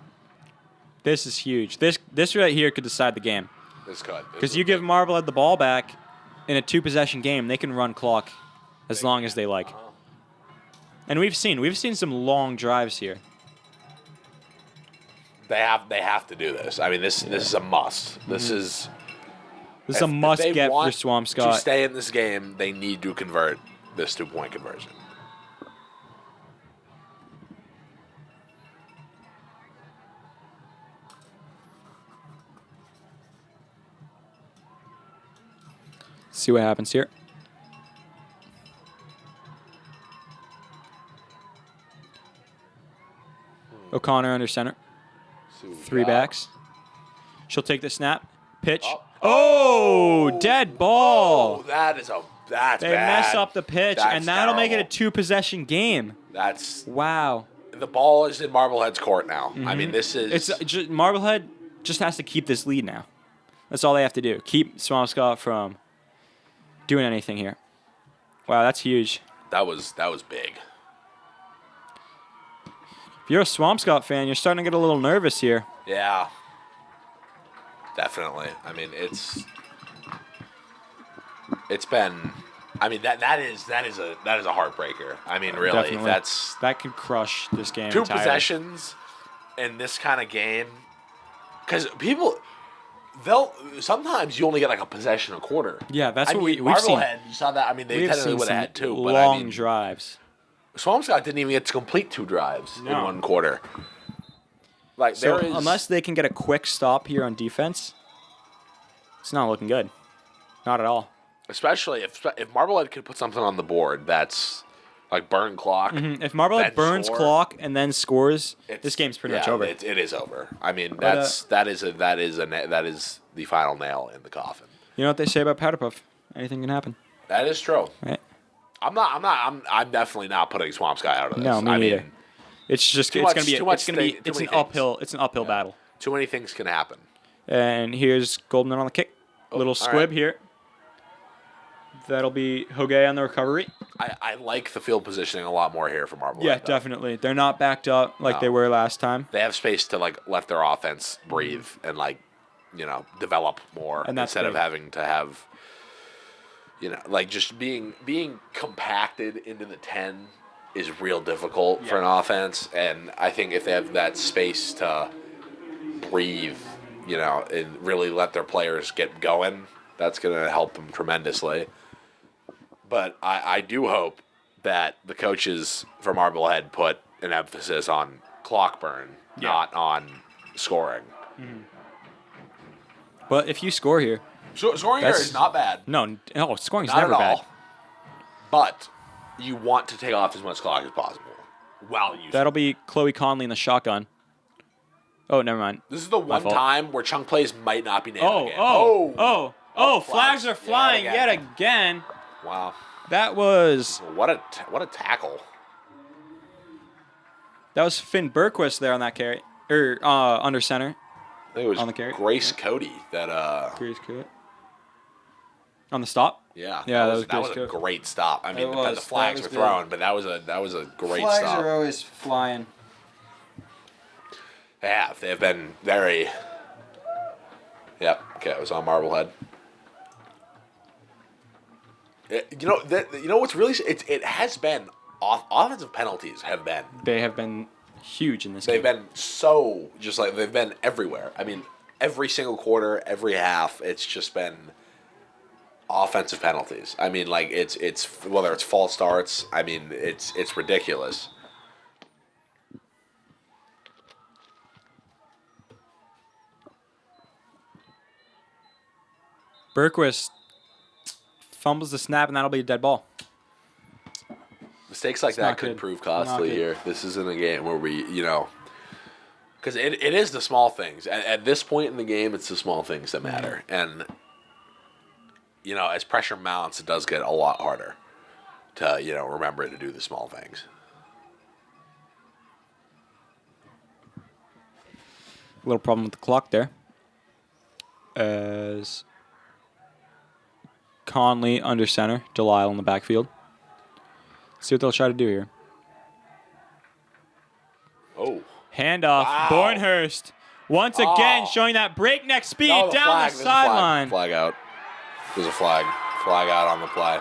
This is huge. This right here could decide the game. This could. Because you give Marblehead the ball back in a 2-possession game, they can run clock as long as they like. And we've seen some long drives here. They have to do this. I mean, this is a must. This is a must get for Swampscott. To stay in this game, they need to convert this 2-point conversion. See what happens here. O'Connor under center. 3 backs. She'll take the snap. Pitch. Oh, dead ball. Oh, that's They bad. mess up the pitch, and that'll make it a 2-possession game. That's wow. the ball is in Marblehead's court now. I mean, this is Marblehead just has to keep this lead now. That's all they have to do. Keep Swampscott from doing anything here. Wow, that's huge. that was big. If you're a Swampscott fan, you're starting to get a little nervous here. Yeah, definitely. I mean, it's been. I mean that is a heartbreaker. I mean, really, Definitely. That could crush this game. Two entirely. possessions in this kind of game, because they'll sometimes you only get like a possession a quarter. Yeah, that's what we've seen. Marblehead, you saw that. I mean, they technically would have had two, but I long mean, drives. Swampscott didn't even get to complete 2 drives in one quarter. Like So there is, unless they can get a quick stop here on defense, it's not looking good. Not at all. especially if Marblehead could put something on the board that's like burn clock. If Marblehead then burns score, clock and then scores, this game's pretty much over. It is over. I mean, But, that is the final nail in the coffin. You know what they say about Powder Puff? Anything can happen. That is true. Right? I'm definitely not putting Swampscott out of this. No, me neither. It's just Too it's much- gonna be too much it's gonna be thing- too it's an many things. uphill battle. Too many things can happen. And here's Goldman on the kick. A little all squib right. here. That'll be Hogue on the recovery. I like the field positioning a lot more here for Marblehead. Yeah, though. definitely. They're not backed up like No. they were last time. They have space to like let their offense breathe and like develop more And that's instead of big. having to have like just being compacted into the 10 is real difficult for an offense. And I think if they have that space to breathe, and really let their players get going, that's going to help them tremendously. But I do hope that the coaches from Marblehead put an emphasis on clock burn, not on scoring. But if you score here, So scoring here That's- is not bad. no, scoring's Not never at bad. all. But you want to take off as much clock as possible while you. That'll be Chloe Conley in the shotgun. Oh, never mind. This is the one fault. time where chunk plays might not be nailed Oh, again. oh, Oh, flags are flying yet yet again. Wow. That was What a tackle. Finn Berquist there on that carry. Under center. I think it was On the carry? Grace Cody that Grace Coot. On the stop? yeah. Yeah, that was that was Grace a Cody. great stop. I mean, It the was. flags That were was thrown, but that was a great Flags stop. are always flying. They've been very. Yep. Okay, it was on Marblehead. You know what's really it has been offensive penalties have been. They have been huge in this They've game. been so just like they've been everywhere. I mean, every single quarter, every half, it's just been offensive penalties. I mean, like it's whether it's false starts. I mean, it's ridiculous. Berquist fumbles the snap, and that'll be a dead ball. Mistakes like It's that not could good. prove Not costly good. here. This isn't a game where we, because it is the small things. At this point in the game, it's the small things that matter. And, as pressure mounts, it does get a lot harder to, remember to do the small things. A little problem with the clock there. As Conley under center, Delisle in the backfield. See what they'll try to do here. Oh. Handoff, Wow. Bornhurst. Once again, showing that breakneck speed No, the down flag. the There's a flag. sideline. Flag out. There's a flag. Flag out on the play.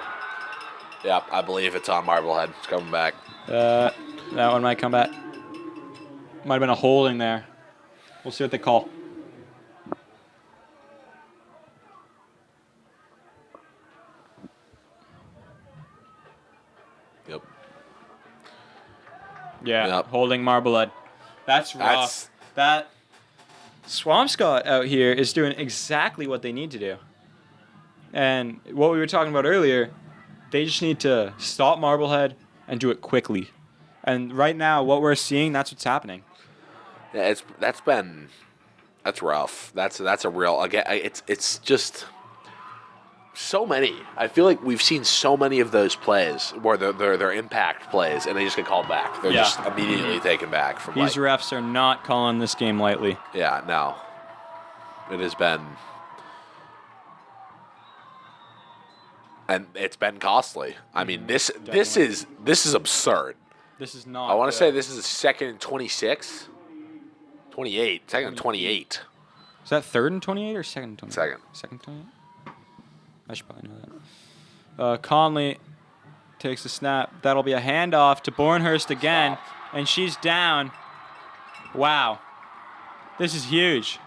Yep, I believe it's on Marblehead. It's coming back. That one might come back. Might have been a holding there. We'll see what they call. Yep. Yeah, Yep. holding Marblehead. That's rough. That Swampscott out here is doing exactly what they need to do. And what we were talking about earlier, they just need to stop Marblehead and do it quickly. And right now, what we're seeing, that's what's happening. Yeah, that's rough. That's a real again. It's just so many. I feel like we've seen so many of those plays where they're impact plays, and they just get called back. They're just immediately taken back from. These refs are not calling this game lightly. Yeah, no. It has been, and it's been costly. I mean, this is absurd. This is not. I want to say this is second and 26, 28, second and 28. Is that third and 28 or second and 28? Second. Second 28? I should probably know that. Conley takes the snap. That'll be a handoff to Bornhurst again, and she's down. Wow. This is huge.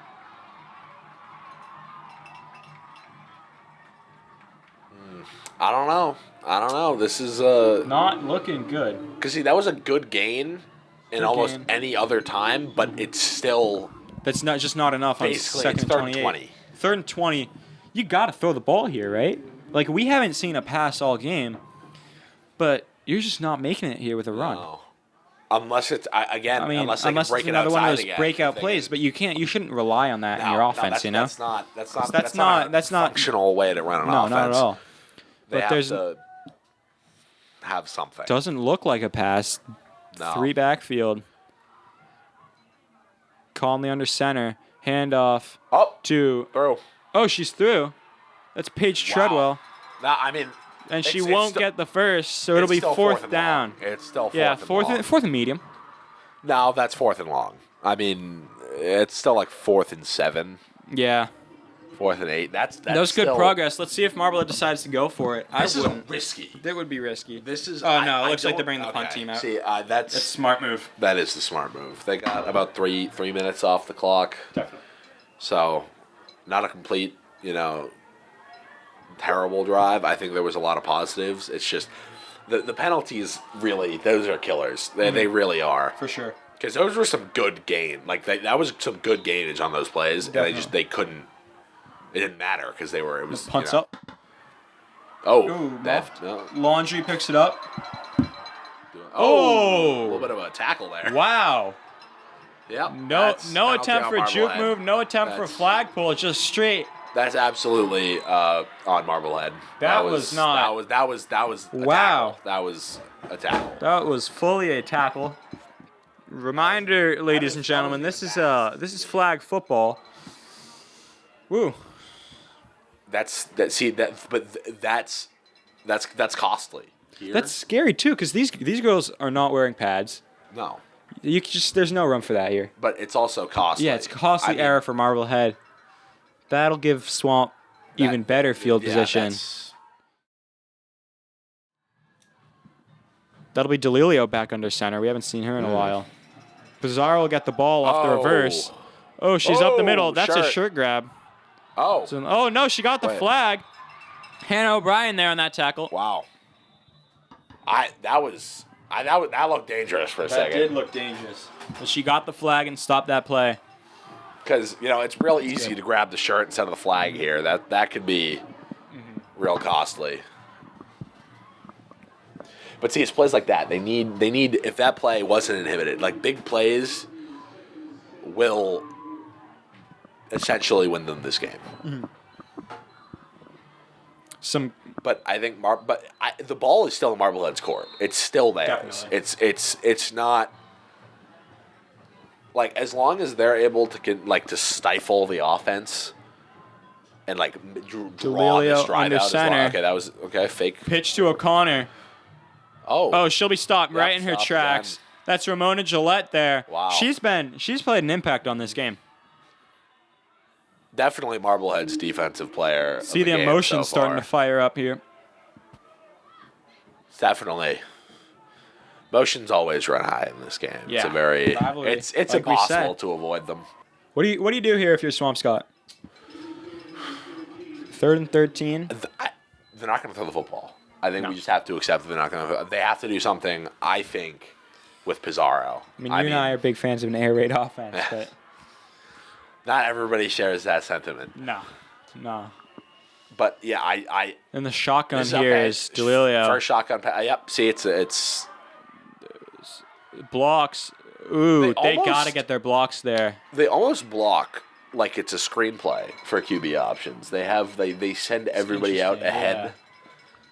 I don't know. This is not looking good. Because see, that was a good gain in almost any other time, but it's still. That's not enough on second and 28. 20. Third and 20. You got to throw the ball here, right? Like, we haven't seen a pass all game, but you're just not making it here with a run. No. Unless it's unless they can break it's it another one of outside those again, breakout plays, but you shouldn't rely on that in your offense. That's not a functional way to run an offense. No, not at all. They but have to have something. Doesn't look like a pass. No. 3 backfield. Conley under center. Handoff to. Through. Oh, she's through. That's Paige Treadwell. No, I mean. And she won't get the first, so it'll be fourth down. It's still fourth and medium. No, that's fourth and long. I mean, it's still like 4th and 7. Yeah. 4th and 8. That's was good progress. Let's see if Marblehead decides to go for it. This is risky. That would be risky. This is. Oh no! It looks like they're bringing the punt team out. See, that's a smart move. That is the smart move. They got about three minutes off the clock. Definitely. So, not a complete, terrible drive. I think there was a lot of positives. It's just the penalties. Really, those are killers. They really are. For sure. Because those were some good gain. Like that was some good gainage on those plays, Definitely. and they couldn't. It didn't matter because it was punts up. Oh, left. No. Laundry picks it up. A little bit of a tackle there. Wow. Yep. No attempt for a juke move. No attempt for a flag pull. It's just straight. That's absolutely on Marblehead. That was not. That was. Wow. Tackle. That was a tackle. That was fully a tackle. Reminder, ladies and gentlemen, this is flag football. Woo. That's costly. Here? That's scary too, because these girls are not wearing pads. No. There's no room for that here. But it's also costly. Yeah, it's costly error for Marblehead. That'll give Swamp even better field position. That'll be DeLilio back under center. We haven't seen her in a while. Pizarro will get the ball off the reverse. Oh, she's up the middle. That's a shirt grab. Oh. So, no, she got the flag. Hannah O'Brien there on that tackle. Wow. That looked dangerous for a second. That did look dangerous. But she got the flag and stopped that play. Because, it's real easy to grab the shirt instead of the flag here. That could be real costly. But see, it's plays like that. They need if that play wasn't inhibited, like big plays will essentially win them this game. But I think the ball is still in Marblehead's court. It's still theirs. Definitely. It's not like as long as they're able to stifle the offense and draw this drive out as well. Okay, that was fake pitch to O'Connor. Oh, she'll be stopped right in her tracks. Again. That's Ramona Gillette there. Wow. She's played an impact on this game. Definitely Marblehead's defensive player. See the emotion starting to fire up here. Definitely. Emotions always run high in this game. Yeah. It's a very rivalry. It's impossible to avoid them. What do you do here if you're Swampscott? 3rd and 13. They're not going to throw the football. I think we just have to accept that they're not going to. They have to do something. I think with Pizarro. I mean, you and I are big fans of an air raid offense, but not everybody shares that sentiment. No. But yeah, I. And the shotgun here is DeLilio. First shotgun. Yep. See, it's blocks. Ooh, they got to get their blocks there. They almost block like it's a screenplay for QB options. They send everybody out ahead. Yeah.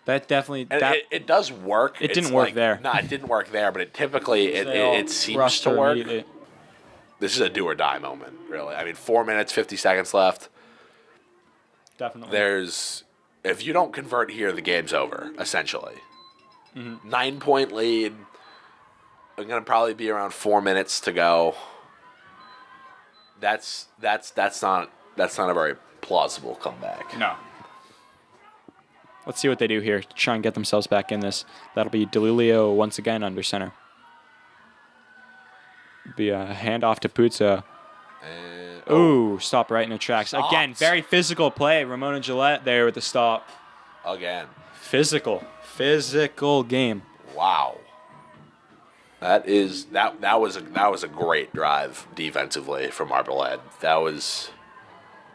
That definitely It does work. It didn't work there. No, it didn't work there, but They all it seems rushed to work. immediately. This is a do or die moment, really. I mean, 4 minutes, 50 seconds left. Definitely. If you don't convert here, the game's over, essentially. Mm-hmm. 9-point lead. I'm gonna probably be around 4 minutes to go. That's not a very plausible comeback. No. Let's see what they do here to try and get themselves back in this. That'll be DeLulio once again under center. Be a handoff to Puzza. Ooh, stop right in the tracks. Stopped. Again, very physical play. Ramona Gillette there with the stop. Again. Physical game. Wow. That was a great drive defensively from Marblehead. That was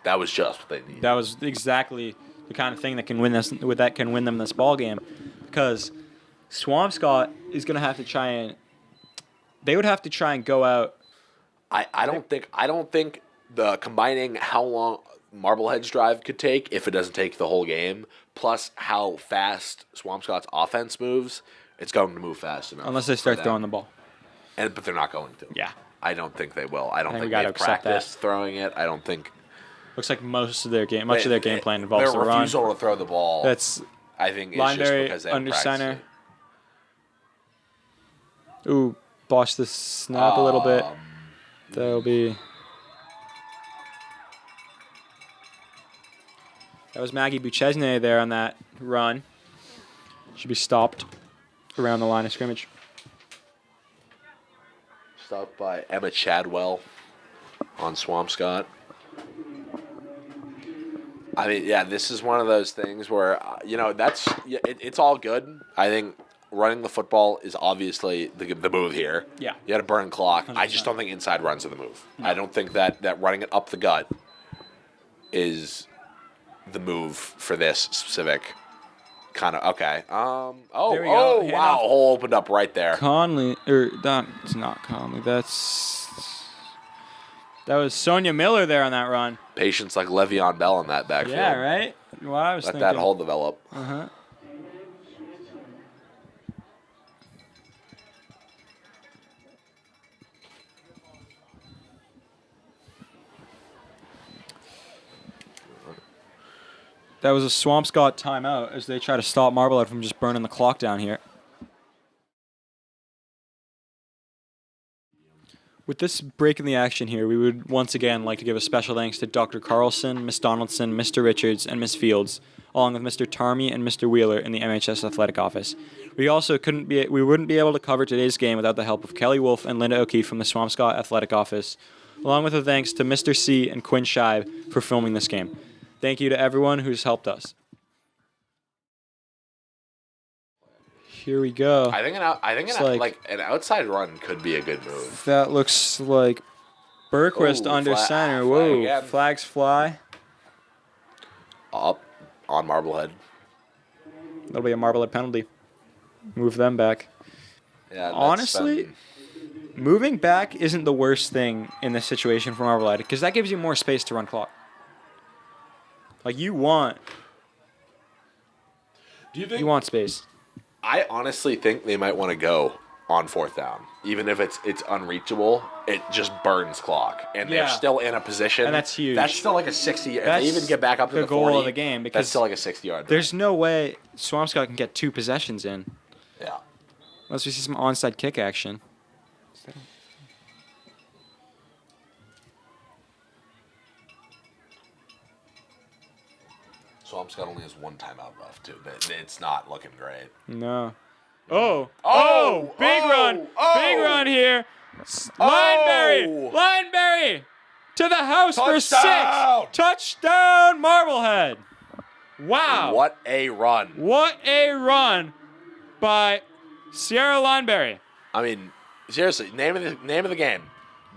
just what they needed. That was exactly the kind of thing that can win them this ball game, because Swampscott is going to have to try and go out. I don't think the combining how long Marblehead's drive could take if it doesn't take the whole game, plus how fast Swampscott's offense moves, it's going to move fast enough. Unless they start throwing the ball. But they're not going to. Yeah. I don't think they will. I don't think think we gotta they've accept practiced throwing it. I don't think Looks like much of their game plan involves the their run. refusal to throw the ball. That's I think it's just Lineberry because they haven't under practiced center. it. Ooh, botched the snap a little bit. That'll be. That was Maggie Buchesne there on that run. Should be stopped around the line of scrimmage. Stopped by Emma Chadwell on Swampscott. I mean, yeah, this is one of those things where, it's all good. I think running the football is obviously the move here. Yeah. You got to burn clock. 100%. I just don't think inside runs are the move. No. I don't think that running it up the gut is the move for this specific kind of, okay. There we go. Hand Wow, off. hole opened up right there. Conley, that's not Conley. That was Sonia Miller there on that run. Patience like Le'Veon Bell in that backfield. Yeah, right? Well, I was Let thinking. that hole develop. Uh-huh. That was a Swampscott timeout as they try to stop Marblehead from just burning the clock down here. With this break in the action here, we would once again like to give a special thanks to Dr. Carlson, Miss Donaldson, Mr. Richards, and Miss Fields, along with Mr. Tarmy and Mr. Wheeler in the MHS Athletic Office. We also wouldn't be able to cover today's game without the help of Kelly Wolf and Linda O'Keefe from the Swampscott Athletic Office, along with a thanks to Mr. C and Quinn Scheib for filming this game. Thank you to everyone who's helped us. Here we go. I think an outside run could be a good move. That looks like Bergquist under center. Whoa, again. flags fly. Up on Marblehead. That'll be a Marblehead penalty. Move them back. Yeah, honestly, moving back isn't the worst thing in this situation for Marblehead because that gives you more space to run clock. Like you want space. I honestly think they might want to go on fourth down, even if it's unreachable. It just burns clock, and they're still in a position. And that's huge. That's still like a 60. If they even get back up to the 40, goal of the game, because that's still like a 60-yard. There's no way Swampscott can get 2 possessions in. Yeah. Unless we see some onside kick action. Swampscott only has one timeout left, too. It's not looking great. No. Big run here. Lineberry to the house for 6. Touchdown, Marblehead. Wow. What a run. What a run by Sierra Lineberry. I mean, seriously, name of the game.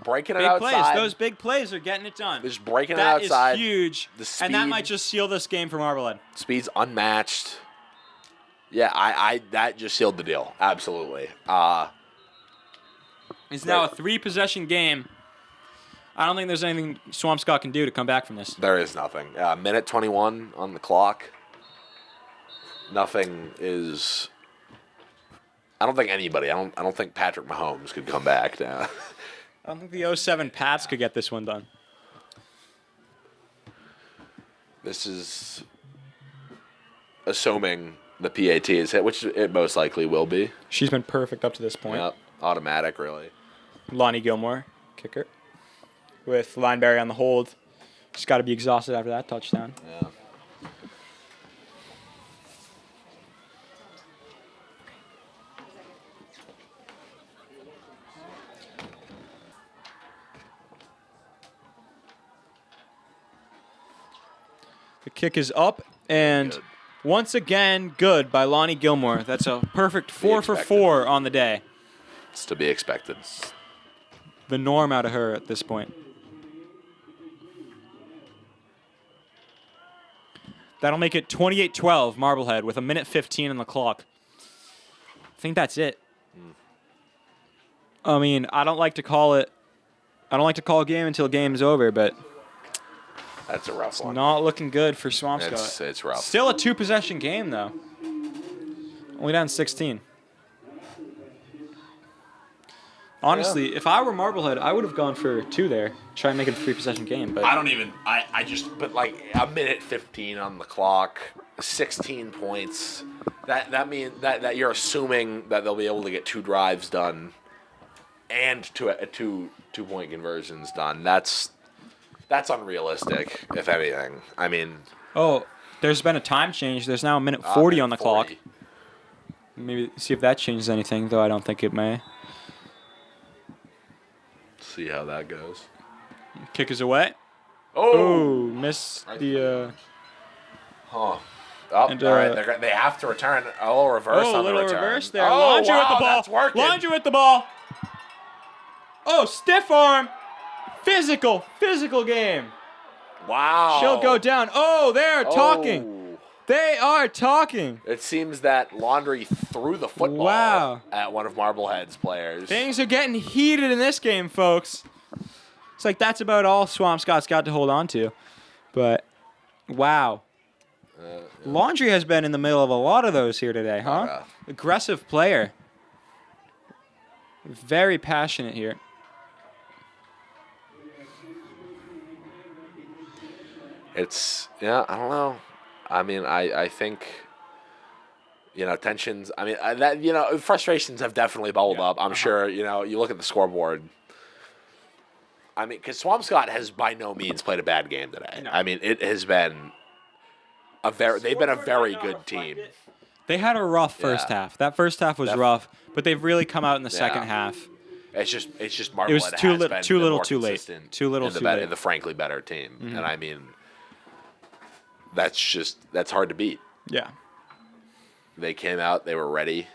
Breaking it big outside. Plays. Those big plays are getting it done. Just breaking it outside. That is huge. The speed, and that might just seal this game for Marblehead. Speed's unmatched. Yeah, I that just sealed the deal. Absolutely. It's now a 3-possession game. I don't think there's anything Swampscott can do to come back from this. There is nothing. Minute 21 on the clock. Nothing is. I don't think anybody. I don't think Patrick Mahomes could come back now. I don't think the 07 Pats could get this one done. This is assuming the PAT is hit, which it most likely will be. She's been perfect up to this point. Yep, automatic, really. Lonnie Gilmore, kicker, with Lineberry on the hold. She's got to be exhausted after that touchdown. Yeah. The kick is up, and Good. once again, good by Lonnie Gilmore. That's a perfect 4 for expected. 4 on the day. It's to be expected. The norm out of her at this point. That'll make it 28-12 Marblehead with a minute 15 on the clock. I think that's it. I mean, I don't like to call a game until the game's over, but That's a rough one. not looking good for Swampscott. It's rough. Still a 2-possession game, though. Only down 16. Honestly, if I were Marblehead, I would have gone for 2 there. Try and make it a 3-possession game. But But like a minute 15 on the clock, 16 points. That means that you're assuming that they'll be able to get 2 drives done, and two-point conversions done. That's unrealistic, if anything. I mean, there's been a time change. There's now a minute 40 on the clock. Maybe see if that changes anything, though I don't think it may. See how that goes. Kick is away. Oh, Missed Right the... huh. Oh, And, all right. They have to return a little reverse on the little return. reverse there. Oh, Laundry wow, with the ball. that's working. Laundry with the ball. Oh, stiff arm. Physical game. Wow. She'll go down. Oh, they're talking. Oh. They are talking. It seems that Laundry threw the football Wow. at one of Marblehead's players. Things are getting heated in this game, folks. It's like that's about all Swampscott's got to hold on to. But, wow. Laundry has been in the middle of a lot of those here today, huh? Yeah. Aggressive player. Very passionate here. I don't know. I mean, I think, tensions. I mean, frustrations have definitely bubbled up. I'm sure, you look at the scoreboard. I mean, because Swampscott has by no means played a bad game today. No. I mean, it has been they've been a very good team. They had a rough first half. That first half was rough, but they've really come out in the second half. It's just Marblehead was too has little- been too the little, more too late. consistent Too little, in the too bet- late. in the frankly better team. And I mean, that's hard to beat. Yeah. They came out, they were ready.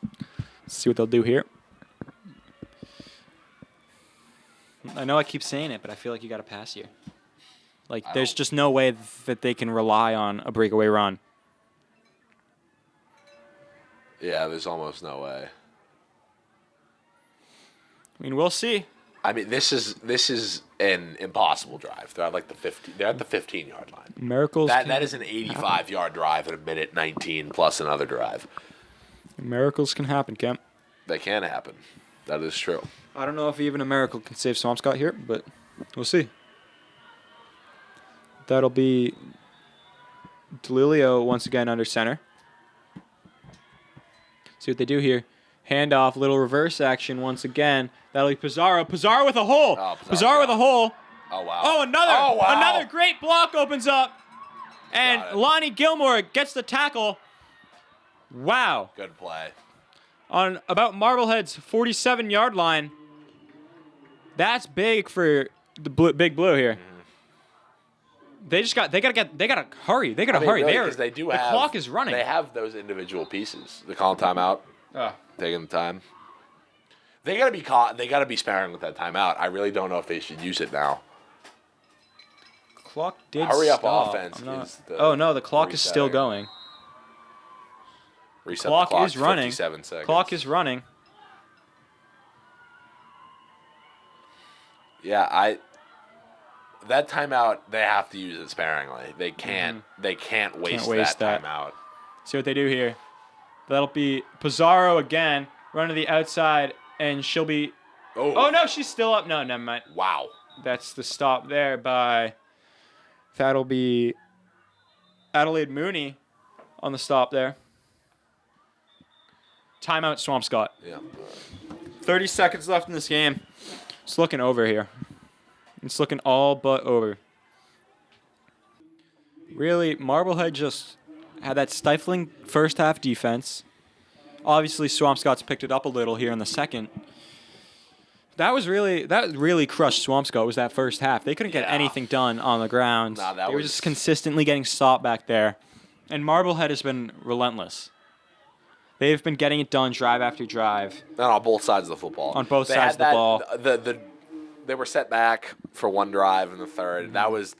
Let's see what they'll do here. I know I keep saying it, but I feel like you got to pass here. Like, there's just no way that they can rely on a breakaway run. Yeah, there's almost no way. I mean, we'll see. I mean, this is an impossible drive. They're at like they're at the 15-yard line. Miracles. That is an 85-yard drive in a minute 19 plus another drive. Miracles can happen, Kemp. They can happen. That is true. I don't know if even a miracle can save Swampscott here, but we'll see. That'll be Delilio once again under center. See what they do here. Handoff, little reverse action once again. That'll be Pizarro. Pizarro with a hole. Oh, Pizarro with a hole. Oh, wow. Oh, wow. another great block opens up. And Got it. Lonnie Gilmore gets the tackle. Wow. Good play. On about Marblehead's 47-yard line. That's big for the Big Blue here. They gotta hurry. They gotta hurry. Really, 'cause they do the have, clock is running. They have those individual pieces. They call timeout. Taking the time. They gotta be caught. They gotta be sparing with that timeout. I really don't know if they should use it now. Clock did Hurry up stop. offense is the Oh no, the clock is still resetting. going. Reset Clock the clock is to running. 57 seconds. Clock is running. Yeah, that timeout they have to use it sparingly. They can't. They can't waste that timeout. See what they do here. That'll be Pizarro again, run to the outside, and she'll be. Oh no, she's still up. No, never mind. Wow. That's the stop there by. That'll be Adelaide Mooney on the stop there. Timeout, Swampscott. Yeah. 30 seconds left in this game. It's looking over here. It's looking all but over. Really, Marblehead just had that stifling first half defense. Obviously, Swampscott's picked it up a little here in the second. That really crushed Swampscott was that first half. They couldn't get anything done on the ground. They were just consistently getting stopped back there. And Marblehead has been relentless. They've been getting it done drive after drive. And on both sides of the football. On both sides of the ball. They were set back for one drive in the third. That was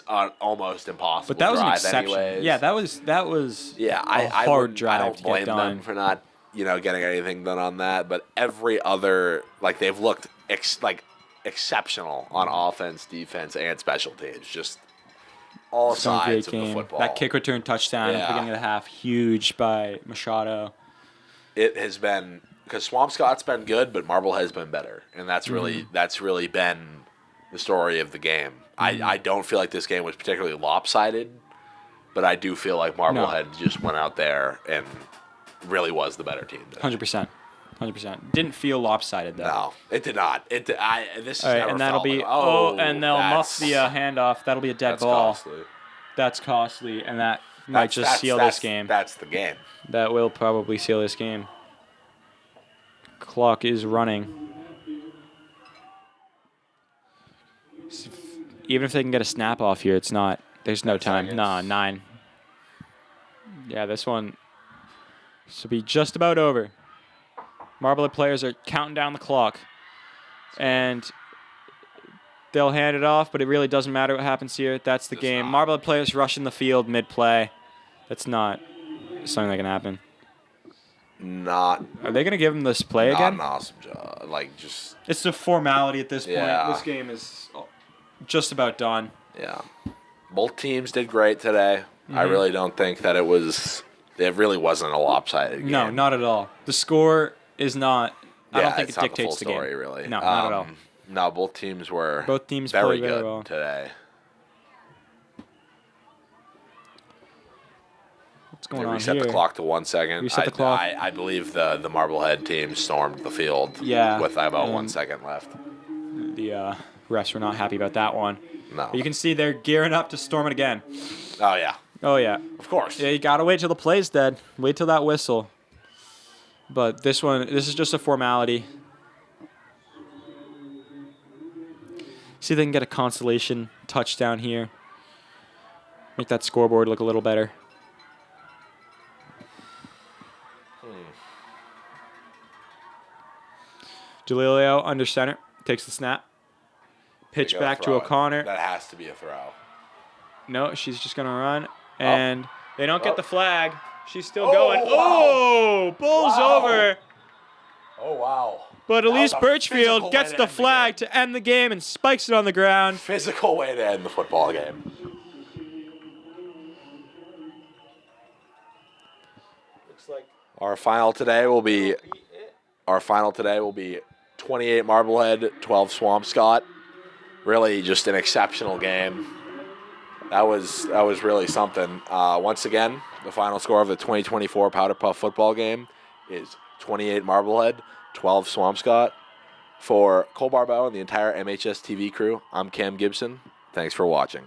an almost impossible. But that was drive an exception. anyways. Yeah, that was a hard drive. I don't blame them for not getting anything done on that. But every other they've looked exceptional on offense, defense, and special teams. Just all sides of the football. That kick return touchdown at the beginning of the half, huge by Machado. It has been. Because Swampscott's been good, but Marblehead's been better, and that's really been the story of the game. I don't feel like this game was particularly lopsided, but I do feel like Marblehead just went out there and really was the better team. 100%. Didn't feel lopsided though. No, it did not. This is all right, never and that'll felt be like, and they'll muff the handoff. That'll be a dead ball. Costly. That's costly, and that might just seal this game. That's the game. That will probably seal this game. Clock is running. Even if they can get a snap off here, it's not. There's no time. Seconds. Nah, 9. Yeah, this one should be just about over. Marblehead players are counting down the clock. And they'll hand it off, but it really doesn't matter what happens here. That's the game. Marblehead players rushing the field mid-play. That's not something that can happen. Are they going to give him this play again? Not an awesome job. It's a formality at this point. Yeah. This game is just about done. Yeah. Both teams did great today. I really don't think that it really wasn't a lopsided game. No, not at all. The score is not. I don't think it dictates the game. Story, really. No, not at all. No, both teams were very played good very well today. What's going on reset here? the clock to 1 second. Reset the clock. I believe the Marblehead team stormed the field with about 1 second left. The refs were not happy about that one. No. But you can see they're gearing up to storm it again. Oh, yeah. Oh, yeah. Of course. Yeah, you got to wait till the play's dead. Wait till that whistle. But this is just a formality. See if they can get a consolation touchdown here. Make that scoreboard look a little better. Jalilio under center. Takes the snap. Pitch back to O'Connor. That has to be a throw. No, she's just going to run. And they don't get the flag. She's still going. Bulls over. Oh, wow. But Elise Birchfield gets the flag to end the game and spikes it on the ground. Physical way to end the football game. Looks like our final today will be 28 Marblehead, 12 Swampscott. Really just an exceptional game. That was really something. Once again, the final score of the 2024 Powderpuff football game is 28 Marblehead, 12 Swampscott. For Cole Barbeau and the entire MHS-TV crew, I'm Cam Gibson. Thanks for watching.